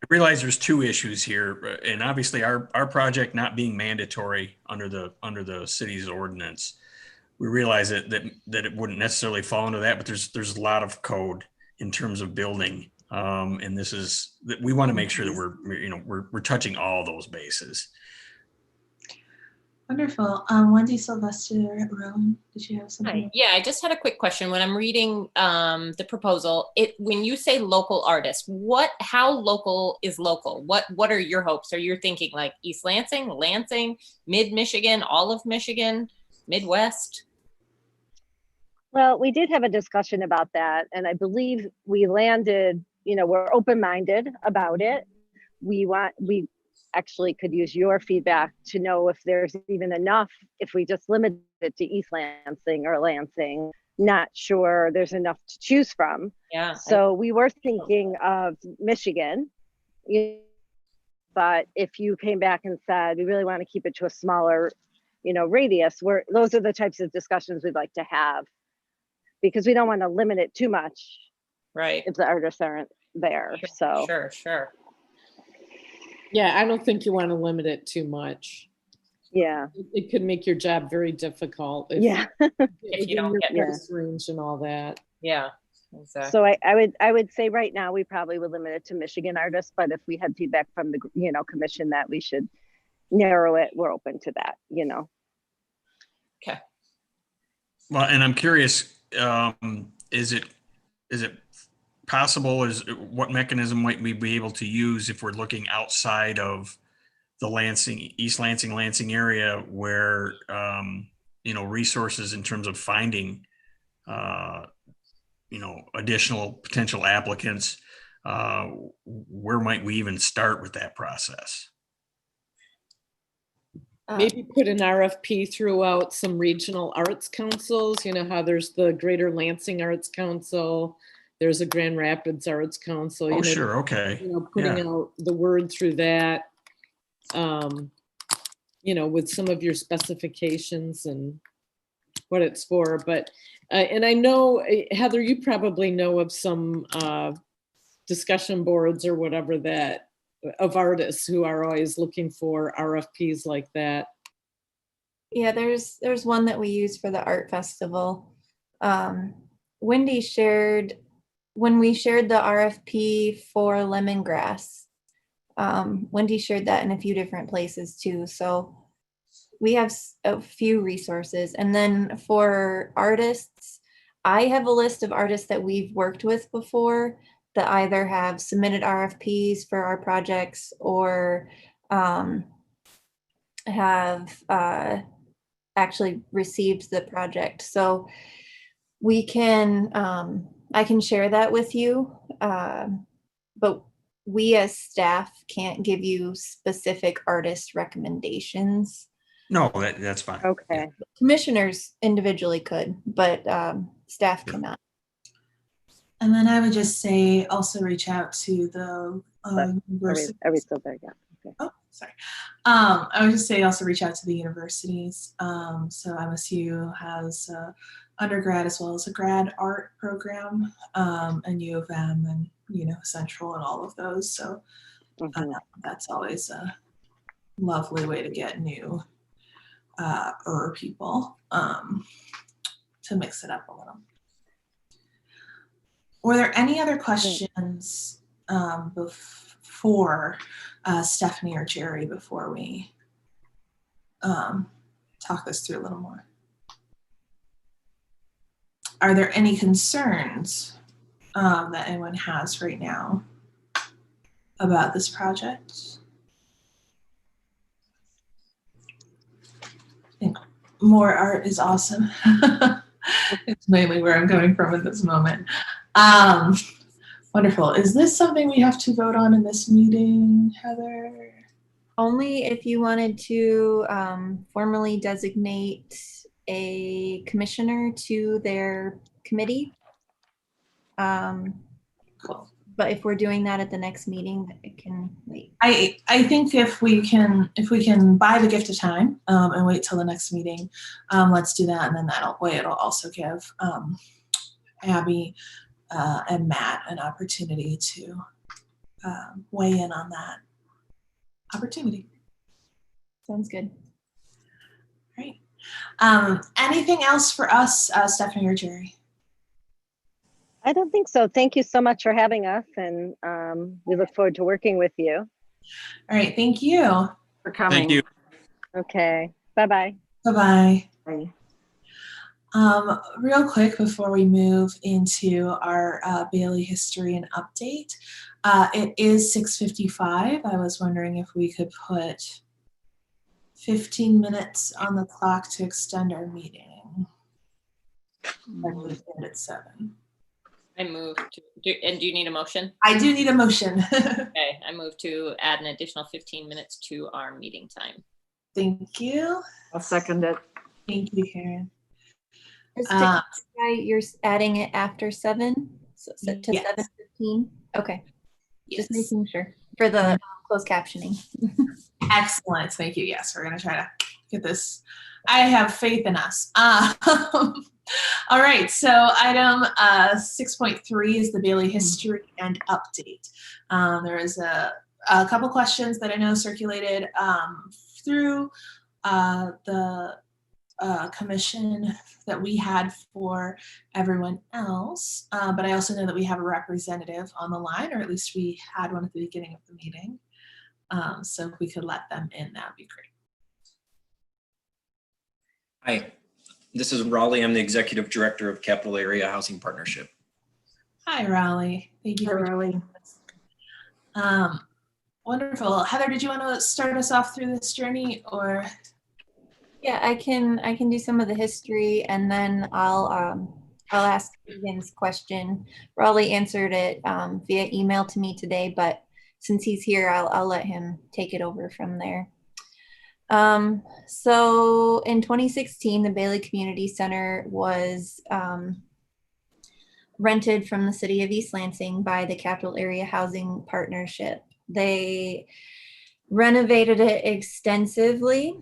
Speaker 10: realize there's two issues here, and obviously our project not being mandatory under the city's ordinance, we realize that it wouldn't necessarily fall into that, but there's a lot of code in terms of building, and this is that we want to make sure that we're touching all those bases.
Speaker 1: Wonderful. Wendy, Sylvester, Rowan, did you have something?
Speaker 13: Hi. Yeah, I just had a quick question. When I'm reading the proposal, when you say local artists, how local is local? What are your hopes? Are you thinking like East Lansing, mid-Michigan, all of Michigan, Midwest?
Speaker 17: Well, we did have a discussion about that, and I believe we landed, we're open-minded about it. We actually could use your feedback to know if there's even enough, if we just limit it to East Lansing or Lansing, not sure there's enough to choose from.
Speaker 13: Yeah.
Speaker 17: So we were thinking of Michigan, but if you came back and said, we really want to keep it to a smaller, radius, those are the types of discussions we'd like to have, because we don't want to limit it too much.
Speaker 13: Right.
Speaker 17: If the artists aren't there. So
Speaker 13: Sure.
Speaker 8: Yeah, I don't think you want to limit it too much.
Speaker 17: Yeah.
Speaker 8: It could make your job very difficult.
Speaker 13: If you don't get
Speaker 8: price range and all that.
Speaker 13: Yeah, exactly.
Speaker 17: So I would say right now we probably would limit it to Michigan artists, but if we had feedback from the commission that we should narrow it, we're open to that.
Speaker 13: Okay.
Speaker 10: Well, and I'm curious, is it possible, what mechanism might we be able to use if we're looking outside of the East Lansing area, where resources in terms of finding additional potential applicants, where might we even start with that process?
Speaker 8: Maybe put an RFP throughout some regional arts councils. How there's the Greater Lansing Arts Council, there's a Grand Rapids Arts Council.
Speaker 10: Oh, sure, okay.
Speaker 8: Putting out the word through that, with some of your specifications and what it's for. But, and I know, Heather, you probably know of some discussion boards or whatever of artists who are always looking for RFPs like that.
Speaker 14: Yeah, there's one that we use for the art festival. Wendy shared, when we shared the RFP for lemongrass, Wendy shared that in a few different places too. So we have a few resources. And then for artists, I have a list of artists that we've worked with before that either have submitted RFPs for our projects or have actually received the project. So we can, I can share that with you, but we as staff can't give you specific artist recommendations.
Speaker 10: No, that's fine.
Speaker 17: Okay.
Speaker 14: Commissioners individually could, but staff cannot.
Speaker 1: And then I would just say also reach out to the universities.
Speaker 17: Are we still there? Yeah. Okay.
Speaker 1: Oh, sorry. I would just say also reach out to the universities. So MSU has undergrad as well as a grad art program, and U of M and Central and all of those. So that's always a lovely way to get new people to mix it up a little. Were there any other questions before Stephanie or Jerry before we talk this through a little more? Are there any concerns that anyone has right now about this project? I think more art is awesome. It's mainly where I'm coming from at this moment. Wonderful. Is this something we have to vote on in this meeting, Heather?
Speaker 14: Only if you wanted to formally designate a commissioner to their committee.
Speaker 1: Cool.
Speaker 14: But if we're doing that at the next meeting, it can wait.
Speaker 1: I think if we can buy the gift of time and wait till the next meeting, let's do that, and then that'll way it'll also give Abby and Matt an opportunity to weigh in on that opportunity.
Speaker 14: Sounds good.
Speaker 1: Great. Anything else for us, Stephanie or Jerry?
Speaker 17: I don't think so. Thank you so much for having us, and we look forward to working with you.
Speaker 1: All right. Thank you
Speaker 7: for coming.
Speaker 10: Thank you.
Speaker 17: Okay. Bye-bye.
Speaker 1: Bye-bye.
Speaker 7: Bye.
Speaker 1: Real quick before we move into our Bailey history and update, it is 6:55. I was wondering if we could put 15 minutes on the clock to extend our meeting. Like we did at 7.
Speaker 13: I move to, and do you need a motion?
Speaker 1: I do need a motion.
Speaker 13: Okay, I move to add an additional 15 minutes to our meeting time.
Speaker 1: Thank you.
Speaker 7: I'll second it.
Speaker 1: Thank you, Karen.
Speaker 14: Just to clarify, you're adding it after 7, so set to
Speaker 1: Yes.
Speaker 14: 7:15. Okay,
Speaker 1: Yes.
Speaker 14: just making sure for the closed captioning.
Speaker 1: Excellent. Thank you. Yes, we're going to try to get this. I have faith in us. All right. So item 6.3 is the Bailey history and update. There is a couple questions that I know circulated through the commission that we had for everyone else. But I also know that we have a representative on the line, or at least we had one at the beginning of the meeting. So if we could let them in, that'd be great.
Speaker 11: Hi, this is Raleigh. I'm the Executive Director of Capital Area Housing Partnership.
Speaker 1: Hi, Raleigh. Thank you for
Speaker 7: Raleigh.
Speaker 1: Wonderful. Heather, did you want to start us off through this journey, or?
Speaker 14: Yeah, I can do some of the history, and then I'll ask Megan's question. Raleigh answered it via email to me today, but since he's here, I'll let him take it over from there. So in 2016, the Bailey Community Center was rented from the city of East Lansing by the Capital Area Housing Partnership. They renovated it extensively.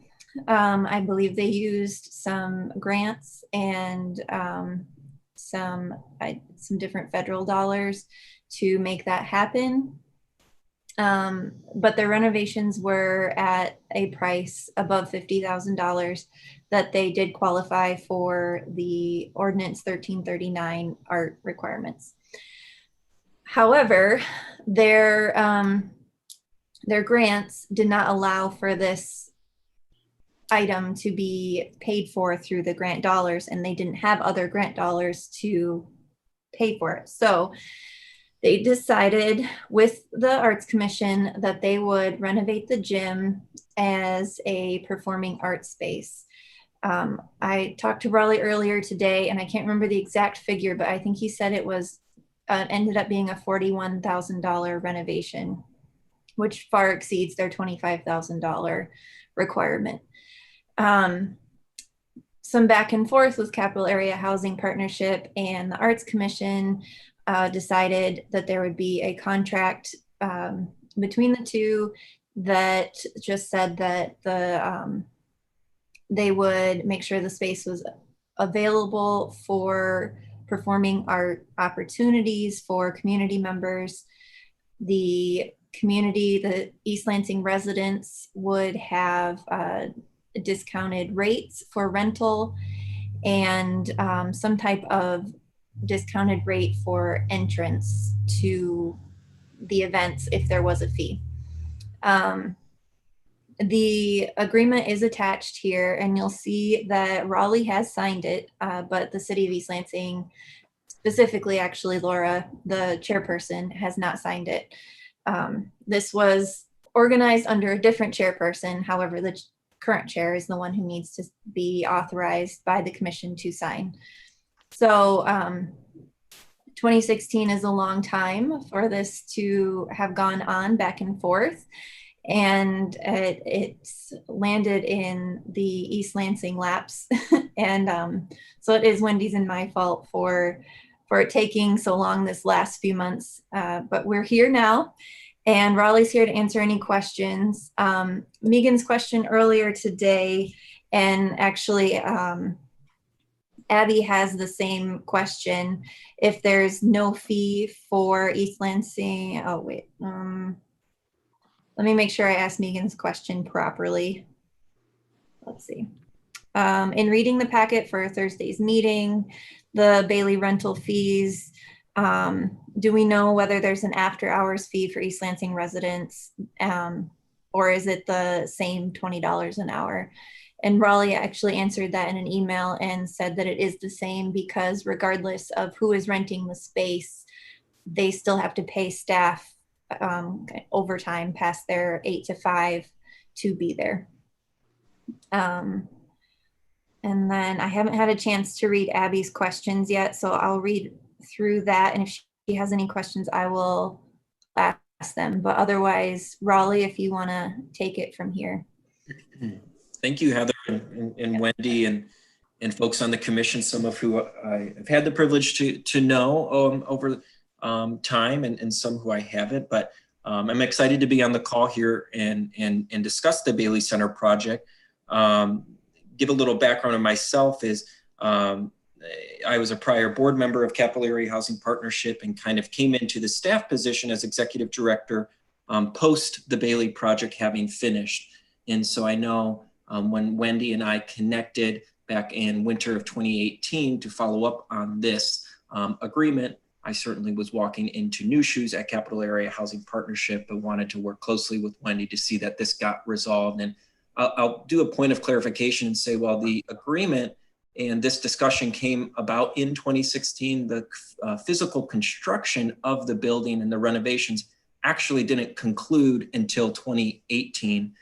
Speaker 14: I believe they used some grants and some different federal dollars to make that happen. But their renovations were at a price above $50,000 that they did qualify for the Ordinance 1339 art requirements. However, their grants did not allow for this item to be paid for through the grant dollars, and they didn't have other grant dollars to pay for it. So they decided with the Arts Commission that they would renovate the gym as a performing arts space. I talked to Raleigh earlier today, and I can't remember the exact figure, but I think he said it was ended up being a $41,000 renovation, which far exceeds their $25,000 requirement. Some back and forth with Capital Area Housing Partnership and the Arts Commission decided that there would be a contract between the two that just said that they would make sure the space was available for performing art opportunities for community members. The community, the East Lansing residents would have discounted rates for rental and some type of discounted rate for entrance to the events if there was a fee. The agreement is attached here, and you'll see that Raleigh has signed it, but the city of East Lansing, specifically actually Laura, the chairperson, has not signed it. This was organized under a different chairperson. However, the current chair is the one who needs to be authorized by the commission to sign. So 2016 is a long time for this to have gone on back and forth. And it's landed in the East Lansing laps. And so it is Wendy's and my fault for it taking so long this last few months. But we're here now, and Raleigh's here to answer any questions. Megan's question earlier today, and actually Abby has the same question. If there's no fee for East Lansing, oh wait, let me make sure I ask Megan's question properly. Let's see. In reading the packet for Thursday's meeting, the Bailey rental fees, do we know whether there's an after hours fee for East Lansing residents, or is it the same $20 an hour? And Raleigh actually answered that in an email and said that it is the same because regardless of who is renting the space, they still have to pay staff overtime past their 8 to 5 to be there. And then I haven't had a chance to read Abby's questions yet, so I'll read through that. And if she has any questions, I will ask them. But otherwise, Raleigh, if you want to take it from here.
Speaker 11: Thank you, Heather and Wendy and folks on the commission, some of who I've had the privilege to know over time and some who I haven't. But I'm excited to be on the call here and discuss the Bailey Center project. Give a little background on myself is I was a prior board member of Capital Area Housing Partnership and kind of came into the staff position as executive director post the Bailey project having finished. And so I know when Wendy and I connected back in winter of 2018 to follow up on this agreement, I certainly was walking into new shoes at Capital Area Housing Partnership, but wanted to work closely with Wendy to see that this got resolved. And I'll do a point of clarification and say, while the agreement and this discussion came about in 2016, the physical construction of the building and the renovations actually didn't conclude until 2018,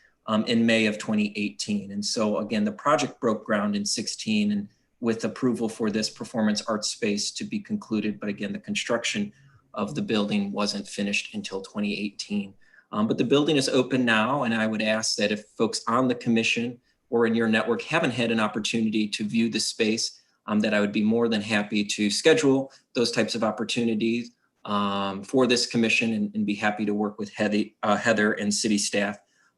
Speaker 11: in May of 2018. And so again, the project broke ground in 16 and with approval for this performance arts space to be concluded. But again, the construction of the building wasn't finished until 2018. But the building is open now, and I would ask that if folks on the commission or in your network haven't had an opportunity to view the space, that I would be more than happy to schedule those types of opportunities for this commission and be happy to work with Heather and city staff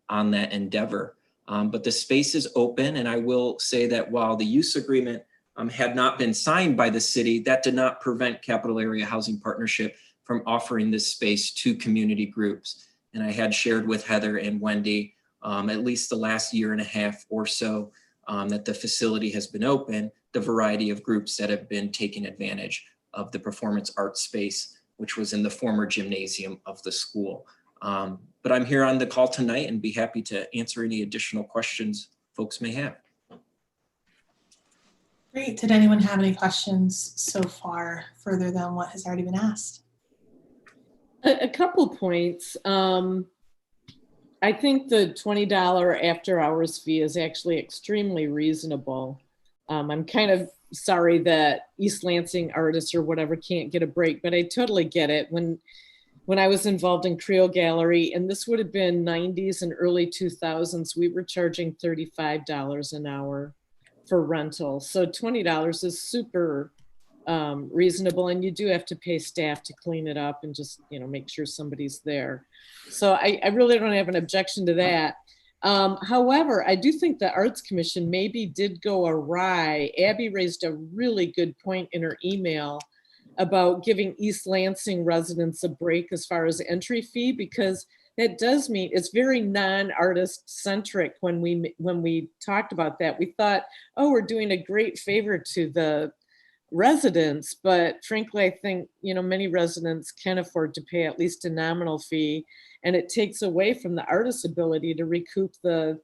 Speaker 11: on that endeavor. But the space is open, and I will say that while the use agreement had not been signed by the city, that did not prevent Capital Area Housing Partnership from offering this space to community groups. And I had shared with Heather and Wendy at least the last year and a half or so that the facility has been open, the variety of groups that have been taking advantage of the performance arts space, which was in the former gymnasium of the school. But I'm here on the call tonight and be happy to answer any additional questions folks may have.
Speaker 1: Great. Did anyone have any questions so far further than what has already been asked?
Speaker 8: A couple points. I think the $20 after hours fee is actually extremely reasonable. I'm kind of sorry that East Lansing artists or whatever can't get a break, but I totally get it. When I was involved in Creole Gallery, and this would have been 90s and early 2000s, we were charging $35 an hour for rental. So $20 is super reasonable, and you do have to pay staff to clean it up and just, make sure somebody's there. So I really don't have an objection to that. However, I do think the Arts Commission maybe did go awry. Abby raised a really good point in her email about giving East Lansing residents a break as far as entry fee, because that does mean it's very non-artist centric. When we talked about that, we thought, oh, we're doing a great favor to the residents, but frankly, I think, many residents can afford to pay at least a nominal fee, and it takes away from the artist's ability to recoup the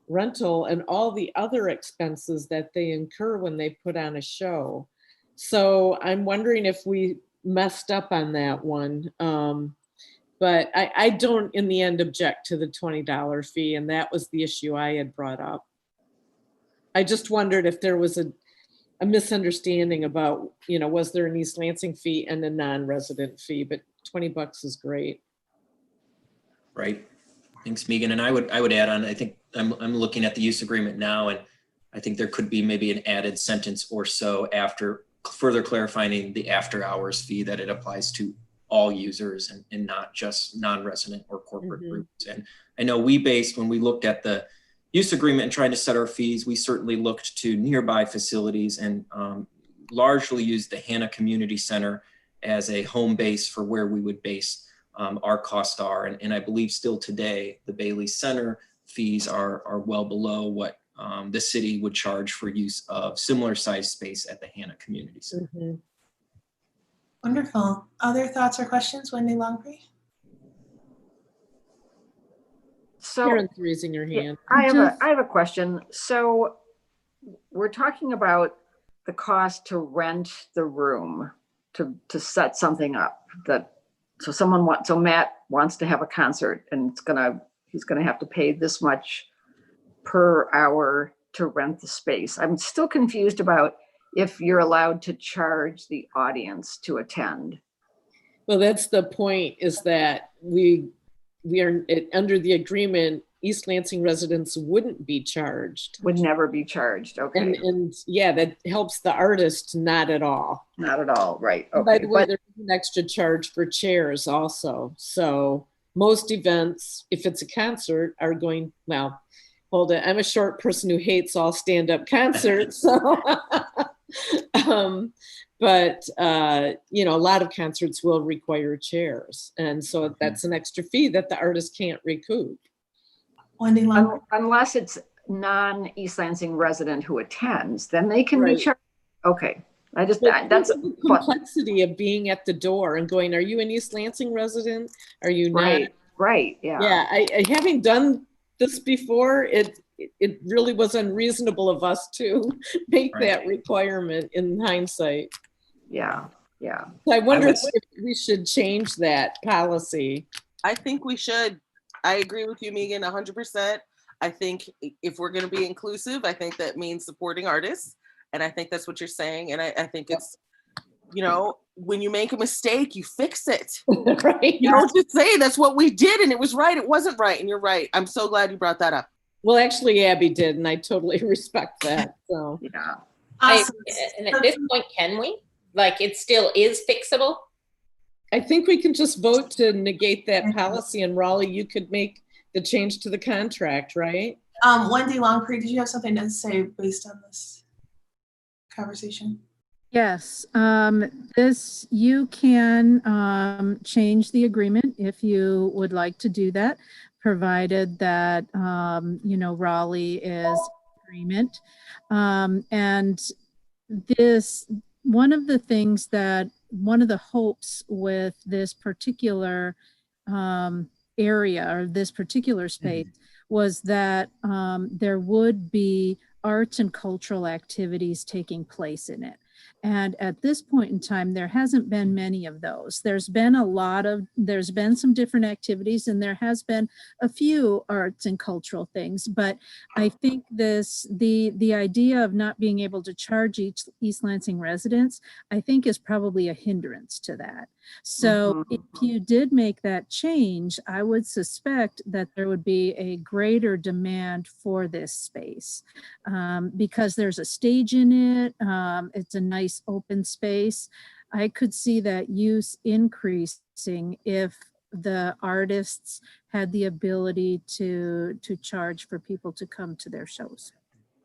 Speaker 8: rental and all the other expenses that they incur when they put on a show. So I'm wondering if we messed up on that one. But I don't, in the end, object to the $20 fee, and that was the issue I had brought up. I just wondered if there was a misunderstanding about, was there an East Lansing fee and a non-resident fee, but $20 is great.
Speaker 11: Right. Thanks, Megan. And I would add on, I think I'm looking at the use agreement now, and I think there could be maybe an added sentence or so after further clarifying the after hours fee, that it applies to all users and not just non-resident or corporate groups. And I know when we looked at the use agreement and trying to set our fees, we certainly looked to nearby facilities and largely used the Hannah Community Center as a home base for where we would base our costs are. And I believe still today, the Bailey Center fees are well below what the city would charge for use of similar size space at the Hannah Community Center.
Speaker 1: Wonderful. Other thoughts or questions, Wendy Longpree?
Speaker 7: So
Speaker 8: Karen's raising her hand.
Speaker 7: I have a question. So we're talking about the cost to rent the room to set something up. So Matt wants to have a concert, and he's gonna have to pay this much per hour to rent the space. I'm still confused about if you're allowed to charge the audience to attend.
Speaker 8: Well, that's the point, is that we are under the agreement, East Lansing residents wouldn't be charged.
Speaker 7: Would never be charged, okay.
Speaker 8: And yeah, that helps the artist not at all.
Speaker 7: Not at all, right, okay.
Speaker 8: By the way, there's an extra charge for chairs also. So most events, if it's a concert, are going, well, hold it, I'm a short person who hates all stand-up concerts, so. But you know, a lot of concerts will require chairs, and so that's an extra fee that the artist can't recoup.
Speaker 1: Wendy Long.
Speaker 7: Unless it's non-East Lansing resident who attends, then they can be charged. Okay, that's
Speaker 8: the complexity of being at the door and going, are you an East Lansing resident? Are you not?
Speaker 7: Right, yeah.
Speaker 8: Yeah, I having done this before, it really was unreasonable of us to make that requirement in hindsight.
Speaker 7: Yeah.
Speaker 8: So I wonder if we should change that policy.
Speaker 16: I think we should. I agree with you, Megan, 100%. I think if we're going to be inclusive, I think that means supporting artists. And I think that's what you're saying. And I think it's, you know, when you make a mistake, you fix it.
Speaker 8: Right.
Speaker 16: You don't just say that's what we did and it was right. It wasn't right. And you're right. I'm so glad you brought that up.
Speaker 8: Well, actually, Abby did, and I totally respect that. So
Speaker 7: yeah.
Speaker 13: Awesome. And at this point, can we? Like, it still is fixable?
Speaker 8: I think we can just vote to negate that policy, and Raleigh, you could make the change to the contract, right?
Speaker 1: Wendy Longpree, did you have something to say based on this conversation?
Speaker 9: Yes, this, you can change the agreement if you would like to do that, provided that, you know, Raleigh is agreement. And this, one of the things that, one of the hopes with this particular area or this particular space was that there would be arts and cultural activities taking place in it. And at this point in time, there hasn't been many of those. There's been some different activities, and there has been a few arts and cultural things. But I think the idea of not being able to charge each East Lansing residents, I think is probably a hindrance to that. So if you did make that change, I would suspect that there would be a greater demand for this space because there's a stage in it. It's a nice open space. I could see that use increasing if the artists had the ability to charge for people to come to their shows.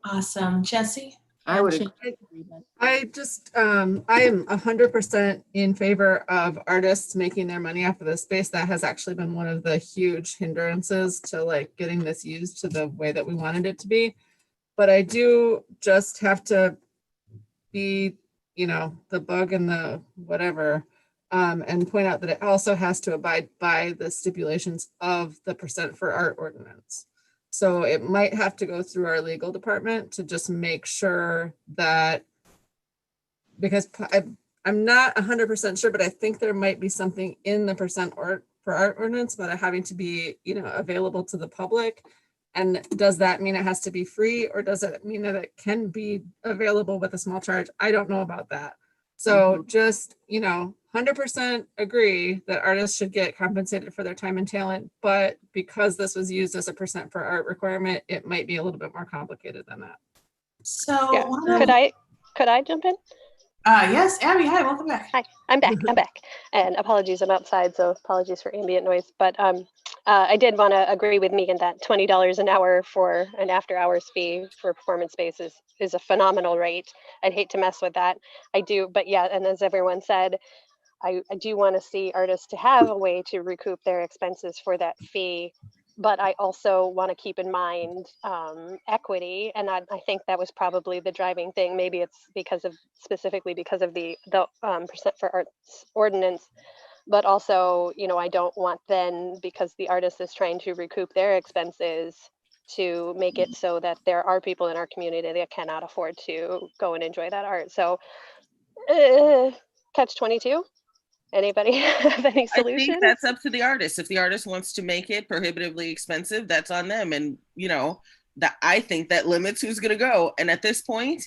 Speaker 1: Awesome. Jesse?
Speaker 9: I would agree.
Speaker 2: I just, I am 100% in favor of artists making their money off of this space. That has actually been one of the huge hindrances to like getting this used to the way that we wanted it to be. But I do just have to be, you know, the bug and the whatever, and point out that it also has to abide by the stipulations of the % for art ordinance. So it might have to go through our legal department to just make sure that, because I'm not 100% sure, but I think there might be something in the % for art ordinance about it having to be, you know, available to the public. And does that mean it has to be free, or does it mean that it can be available with a small charge? I don't know about that. So just, you know, 100% agree that artists should get compensated for their time and talent, but because this was used as a % for art requirement, it might be a little bit more complicated than that.
Speaker 1: So
Speaker 15: yeah. Could I jump in?
Speaker 1: Yes, Abby, hi, welcome back.
Speaker 15: Hi, I'm back, And apologies, I'm outside, so apologies for ambient noise. But I did want to agree with Megan that $20 an hour for an after hours fee for performance spaces is a phenomenal rate. I'd hate to mess with that. I do, but yeah, and as everyone said, I do want to see artists to have a way to recoup their expenses for that fee. But I also want to keep in mind equity, and I think that was probably the driving thing. Maybe it's specifically because of the % for arts ordinance, but also, you know, I don't want then, because the artist is trying to recoup their expenses, to make it so that there are people in our community that cannot afford to go and enjoy that art. So catch-22. Anybody have any solutions?
Speaker 16: I think that's up to the artist. If the artist wants to make it prohibitively expensive, that's on them. And, you know, that I think that limits who's going to go. And at this point,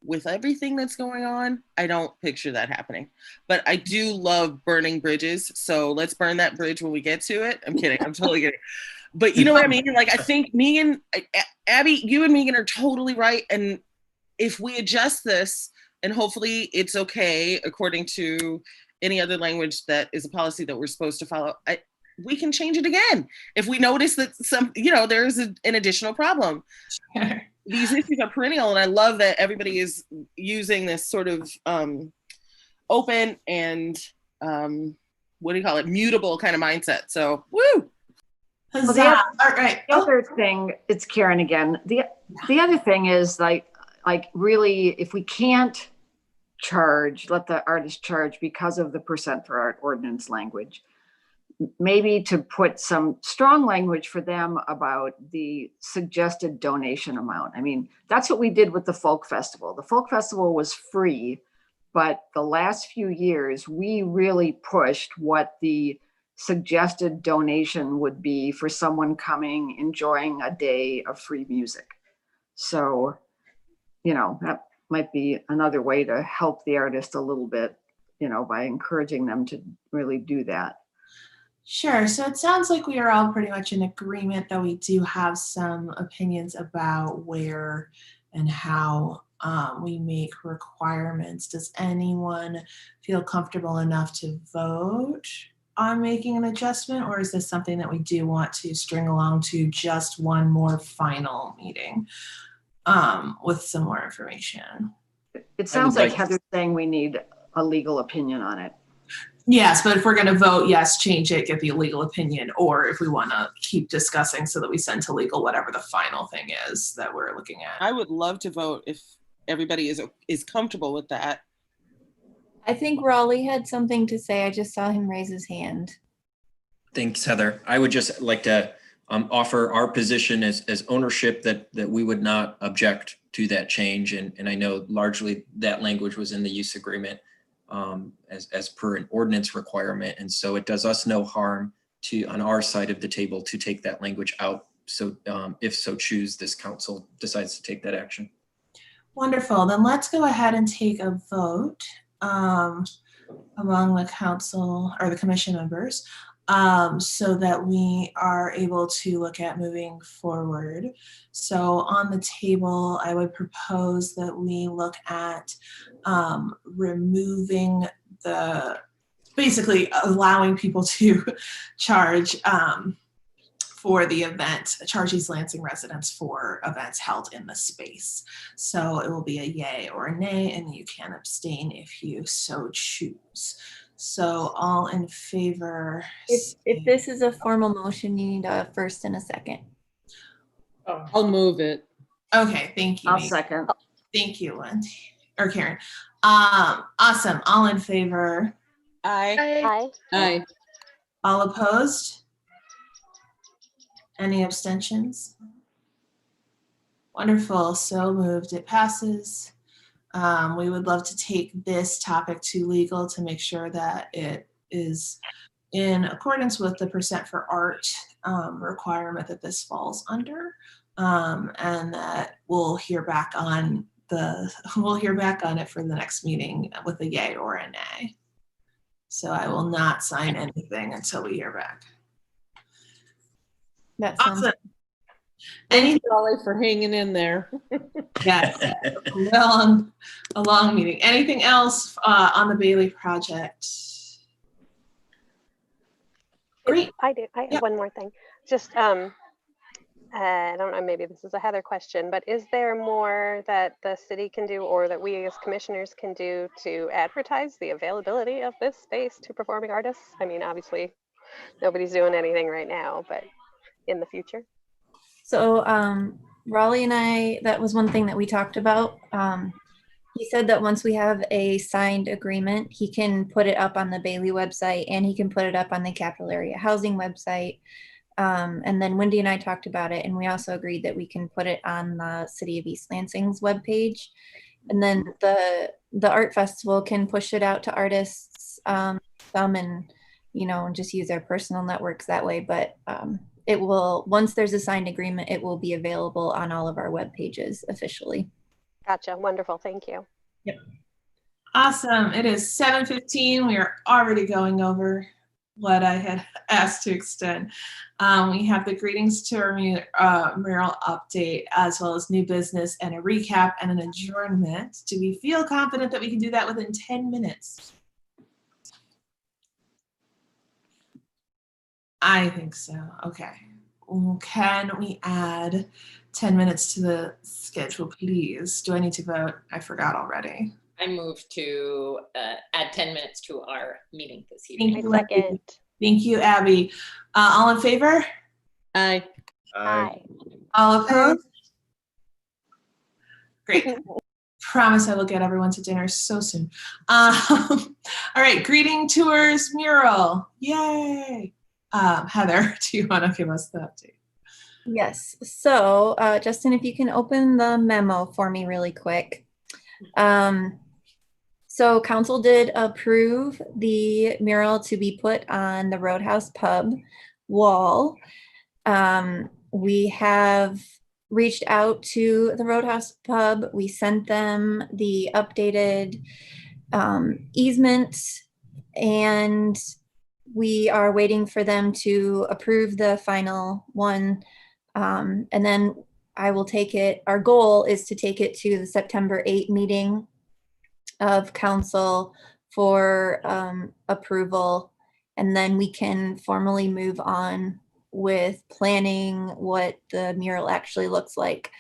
Speaker 16: with everything that's going on, I don't picture that happening. But I do love burning bridges. So let's burn that bridge when we get to it. I'm kidding. I'm totally kidding. But you know what I mean? Like, I think Megan, Abby, you and Megan are totally right. And if we adjust this, and hopefully it's okay according to any other language that is a policy that we're supposed to follow, we can change it again if we notice that there's an additional problem. These issues are perennial, and I love that everybody is using this sort of open and mutable kind of mindset. So, woo!
Speaker 7: Well, the other thing, it's Karen again. The other thing is like really, if we can't let the artist charge because of the percent for art ordinance language, maybe to put some strong language for them about the suggested donation amount. I mean, that's what we did with the folk festival. The folk festival was free, but the last few years, we really pushed what the suggested donation would be for someone coming, enjoying a day of free music. So, that might be another way to help the artist a little bit, by encouraging them to really do that.
Speaker 1: Sure. So it sounds like we are all pretty much in agreement that we do have some opinions about where and how we make requirements. Does anyone feel comfortable enough to vote on making an adjustment, or is this something that we do want to string along to just one more final meeting with some more information?
Speaker 7: It sounds like Heather's saying we need a legal opinion on it.
Speaker 1: Yes, but if we're going to vote, yes, change it, get the legal opinion, or if we want to keep discussing so that we send to legal whatever the final thing is that we're looking at.
Speaker 16: I would love to vote if everybody is comfortable with that.
Speaker 14: I think Raleigh had something to say. I just saw him raise his hand.
Speaker 11: Thanks, Heather. I would just like to offer our position as ownership that we would not object to that change. And I know largely that language was in the use agreement as per an ordinance requirement. And so it does us no harm on our side of the table to take that language out. So if so choose, this council decides to take that action.
Speaker 1: Wonderful. Then let's go ahead and take a vote among the council or the commission members so that we are able to look at moving forward. So on the table, I would propose that we look at removing basically allowing people to charge for the event, charge these Lansing residents for events held in the space. So it will be a yay or a nay, and you can abstain if you so choose. So all in favor.
Speaker 14: If this is a formal motion, you need a first and a second.
Speaker 8: I'll move it.
Speaker 1: Okay, thank you.
Speaker 7: I'll second.
Speaker 1: Thank you, Wendy or Karen. Awesome. All in favor.
Speaker 8: Aye. Aye.
Speaker 1: All opposed? Any abstentions? Wonderful. So moved. It passes. We would love to take this topic to legal to make sure that it is in accordance with the percent for art requirement that this falls under, and that we'll hear back on it for the next meeting with a yay or a nay. So I will not sign anything until we hear back.
Speaker 14: That sounds
Speaker 1: awesome.
Speaker 8: Thank you, Raleigh, for hanging in there.
Speaker 1: Yes, a long meeting. Anything else on the Bailey project? Great.
Speaker 15: I do. I have one more thing. Just, I don't know, maybe this is a Heather question, but is there more that the city can do or that we as commissioners can do to advertise the availability of this space to performing artists? I mean, obviously, nobody's doing anything right now, but in the future?
Speaker 14: So Raleigh and I, that was one thing that we talked about. He said that once we have a signed agreement, he can put it up on the Bailey website and he can put it up on the Capital Area Housing website. And then Wendy and I talked about it, and we also agreed that we can put it on the City of East Lansing's webpage. And then the art festival can push it out to artists, some, and just use their personal networks that way. But it will, once there's a signed agreement, it will be available on all of our web pages officially.
Speaker 15: Gotcha. Wonderful. Thank you.
Speaker 1: Awesome. It is 7:15. We are already going over what I had asked to extend. We have the greetings to our mural update, as well as new business and a recap and an adjournment. Do we feel confident that we can do that within 10 minutes? I think so. Okay. Can we add 10 minutes to the schedule, please? Do I need to vote? I forgot already.
Speaker 13: I move to add 10 minutes to our meeting this evening.
Speaker 1: Thank you, Abby. Thank you, Abby. All in favor?
Speaker 8: Aye.
Speaker 12: Aye.
Speaker 1: All opposed? Great. Promise I will get everyone to dinner so soon. All right, greeting tours mural. Yay. Heather, do you want to give us the update?
Speaker 14: Yes. So, Justin, if you can open the memo for me really quick. So council did approve the mural to be put on the Roadhouse Pub wall. We have reached out to the Roadhouse Pub. We sent them the updated easement, and we are waiting for them to approve the final one. And then I will take it. Our goal is to take it to the September 8 meeting of council for approval, and then we can formally move on with planning what the mural actually looks like.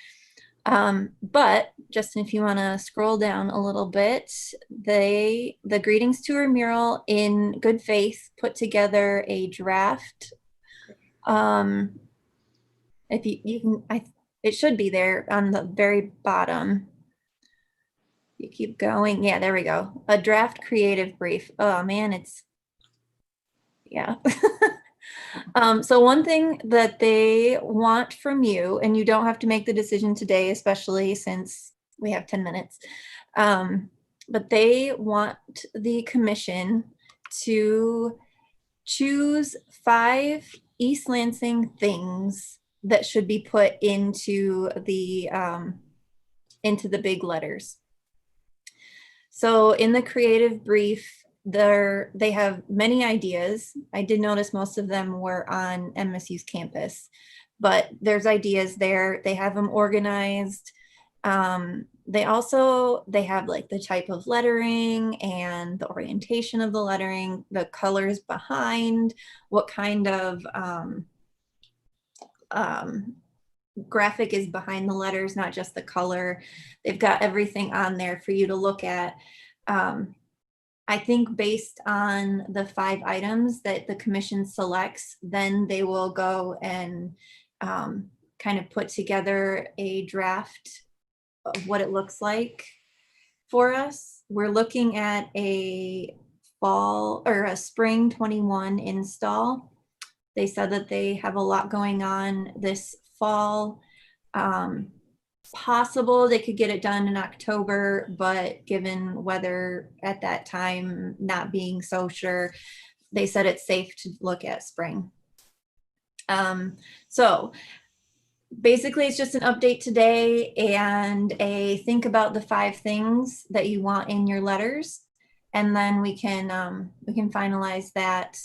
Speaker 14: But Justin, if you want to scroll down a little bit, the greetings tour mural in good faith put together a draft. If you can, it should be there on the very bottom. You keep going. Yeah, there we go. A draft creative brief. Oh man, yeah. So one thing that they want from you, and you don't have to make the decision today, especially since we have 10 minutes, but they want the commission to choose 5 East Lansing things that should be put into the big letters. So in the creative brief, they have many ideas. I did notice most of them were on MSU's campus, but there's ideas there. They have them organized. They have like the type of lettering and the orientation of the lettering, the colors behind, what kind of graphic is behind the letters, not just the color. They've got everything on there for you to look at. I think based on the 5 items that the commission selects, then they will go and kind of put together a draft of what it looks like for us. We're looking at a fall or a spring 21 install. They said that they have a lot going on this fall. Possible they could get it done in October, but given weather at that time not being so sure, they said it's safe to look at spring. So basically it's just an update today and a think about the 5 things that you want in your letters, and then we can finalize that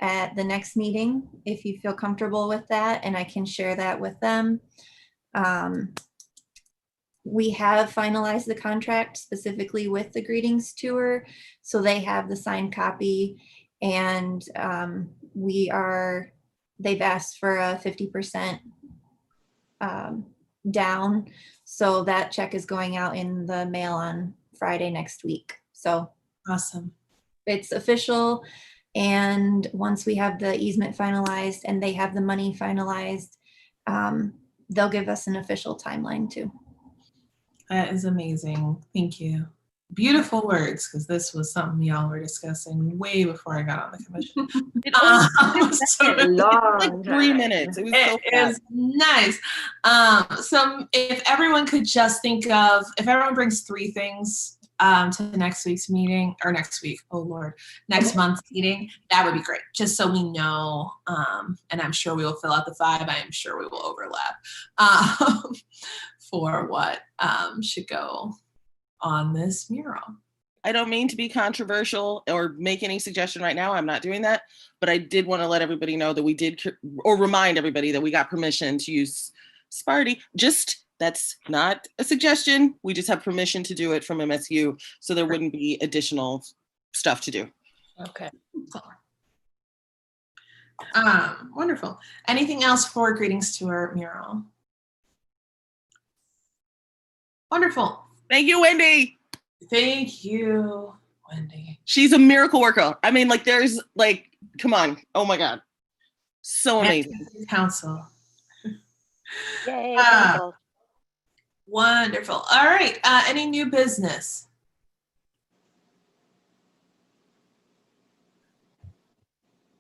Speaker 14: at the next meeting if you feel comfortable with that, and I can share that with them. We have finalized the contract specifically with the greetings tour, so they have the signed copy, and they've asked for a 50% down, so that check is going out in the mail on Friday next week. So
Speaker 1: awesome.
Speaker 14: It's official, and once we have the easement finalized and they have the money finalized, they'll give us an official timeline too.
Speaker 1: That is amazing. Thank you. Beautiful words, because this was something y'all were discussing way before I got on the commission.
Speaker 16: Like 3 minutes. It was so fast.
Speaker 1: Nice. So if everyone could just think of, if everyone brings 3 things to next week's meeting, or next month's meeting, that would be great, just so we know, and I'm sure we will fill out the 5. I am sure we will overlap. for what should go on this mural.
Speaker 16: I don't mean to be controversial or make any suggestion right now. I'm not doing that. But I did want to let everybody know that we did, or remind everybody that we got permission to use Sparty. Just, that's not a suggestion. We just have permission to do it from MSU. So there wouldn't be additional stuff to do.
Speaker 13: Okay.
Speaker 1: Wonderful. Anything else for greetings to our mural? Wonderful.
Speaker 16: Thank you, Wendy.
Speaker 1: Thank you, Wendy.
Speaker 16: She's a miracle worker. I mean, like, there's like, come on. Oh my God. So amazing.
Speaker 1: Council.
Speaker 15: Yay, council.
Speaker 1: Wonderful. All right. Any new business?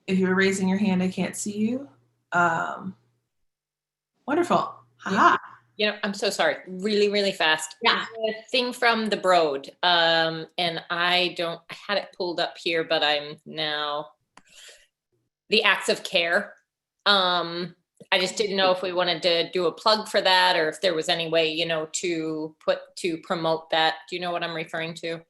Speaker 1: If you're raising your hand, I can't see you. Wonderful. Haha.
Speaker 13: You know, I'm so sorry. Really, really fast.
Speaker 1: Yeah.
Speaker 13: The thing from the Broad, and I had it pulled up here, but I'm now the acts of care. I just didn't know if we wanted to do a plug for that, or if there was any way, you know, to promote that. Do you know what I'm referring to?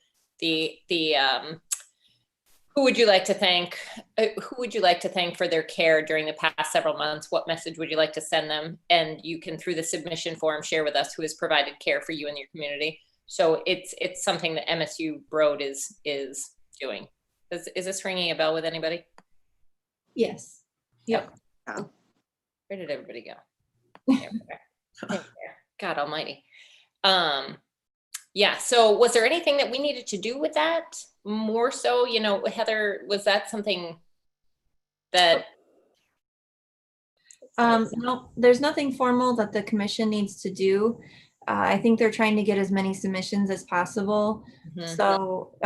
Speaker 13: Who would you like to thank? Who would you like to thank for their care during the past several months? What message would you like to send them? And you can, through the submission form, share with us who has provided care for you and your community. So it's something that MSU Broad is doing. Is this ringing a bell with anybody?
Speaker 14: Yes. Yep.
Speaker 13: Where did everybody go? There. God almighty. Yeah, so was there anything that we needed to do with that? More so, you know, Heather, was that something that?
Speaker 14: No, there's nothing formal that the commission needs to do. I think they're trying to get as many submissions as possible.
Speaker 13: Mhm.
Speaker 14: So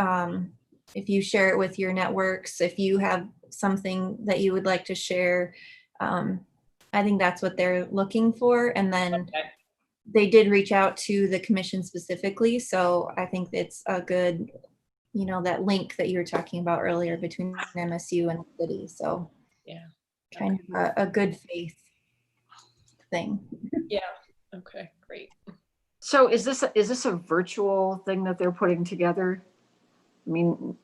Speaker 14: if you share it with your networks, if you have something that you would like to share, I think that's what they're looking for. And then they did reach out to the commission specifically. So I think it's a good, you know, that link that you were talking about earlier between MSU and the city. So
Speaker 13: yeah,
Speaker 14: kind of a good faith thing.
Speaker 13: Yeah. Okay, great.
Speaker 7: So is this a virtual thing that they're putting together? I mean,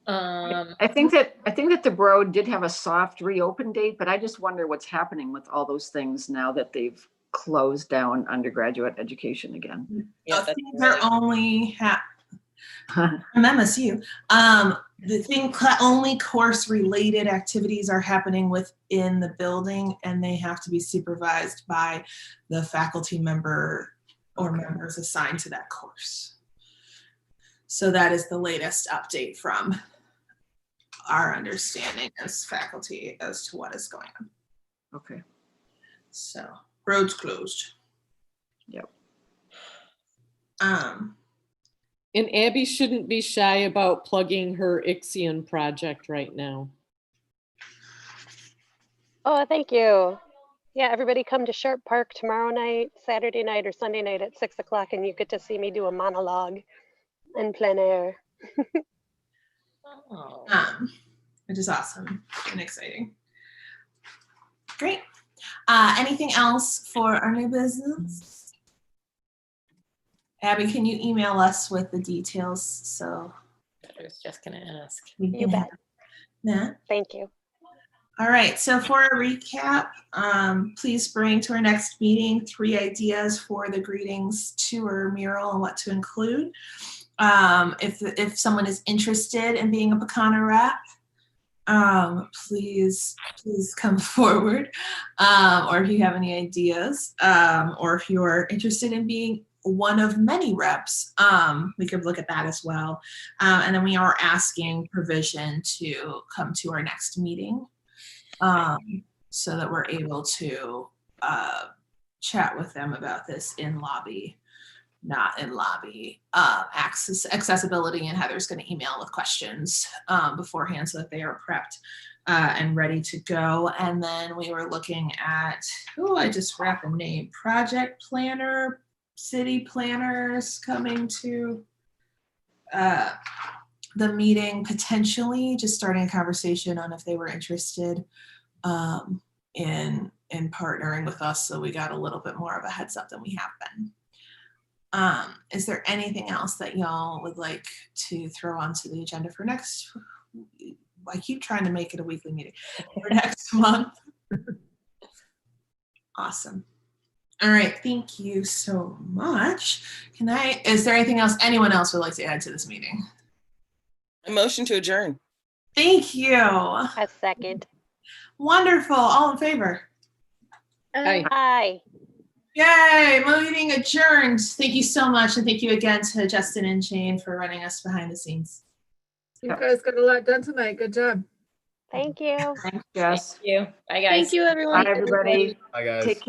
Speaker 7: I think that the Broad did have a soft reopen date, but I just wonder what's happening with all those things now that they've closed down undergraduate education again.
Speaker 13: Yeah,
Speaker 1: things are only from MSU. The thing, only course related activities are happening within the building, and they have to be supervised by the faculty member or members assigned to that course. So that is the latest update from our understanding as faculty as to what is going on.
Speaker 7: Okay.
Speaker 1: So roads closed.
Speaker 7: Yep.
Speaker 8: And Abby shouldn't be shy about plugging her Ixion project right now.
Speaker 15: Oh, thank you. Yeah, everybody come to Sharp Park tomorrow night, Saturday night or Sunday night at 6 o'clock, and you get to see me do a monologue in plein air.
Speaker 1: Which is awesome and exciting. Great. Anything else for our new business? Abby, can you email us with the details? So
Speaker 13: I was just gonna ask.
Speaker 15: You bet.
Speaker 1: Yeah.
Speaker 15: Thank you.
Speaker 1: All right, so for a recap, please bring to our next meeting 3 ideas for the greetings to our mural and what to include. If someone is interested in being a Pincanna rep, please come forward. Or if you have any ideas, or if you're interested in being one of many reps, we could look at that as well. And then we are asking permission to come to our next meeting, so that we're able to chat with them about this in lobby, not in lobby. Accessibility, and Heather's going to email with questions beforehand so that they are prepped and ready to go. And then we were looking at, I just forgot the name, project planner, city planners coming to the meeting, potentially just starting a conversation on if they were interested in in partnering with us, so we got a little bit more of a heads up than we have been. Is there anything else that y'all would like to throw onto the agenda for next? I keep trying to make it a weekly meeting for next month. Awesome. All right, thank you so much. Is there anything else anyone else would like to add to this meeting?
Speaker 16: A motion to adjourn.
Speaker 1: Thank you.
Speaker 17: A second.
Speaker 1: Wonderful. All in favor?
Speaker 17: Aye.
Speaker 1: Yay, meeting adjourned. Thank you so much. And thank you again to Justin and Shane for running us behind the scenes.
Speaker 2: You guys got a lot done tonight. Good job.
Speaker 17: Thank you.
Speaker 7: Thanks, Jess.
Speaker 13: Thank you. Bye, guys.
Speaker 6: Thank you, everyone.
Speaker 7: Bye, everybody.
Speaker 5: Bye, guys.
Speaker 7: Take care.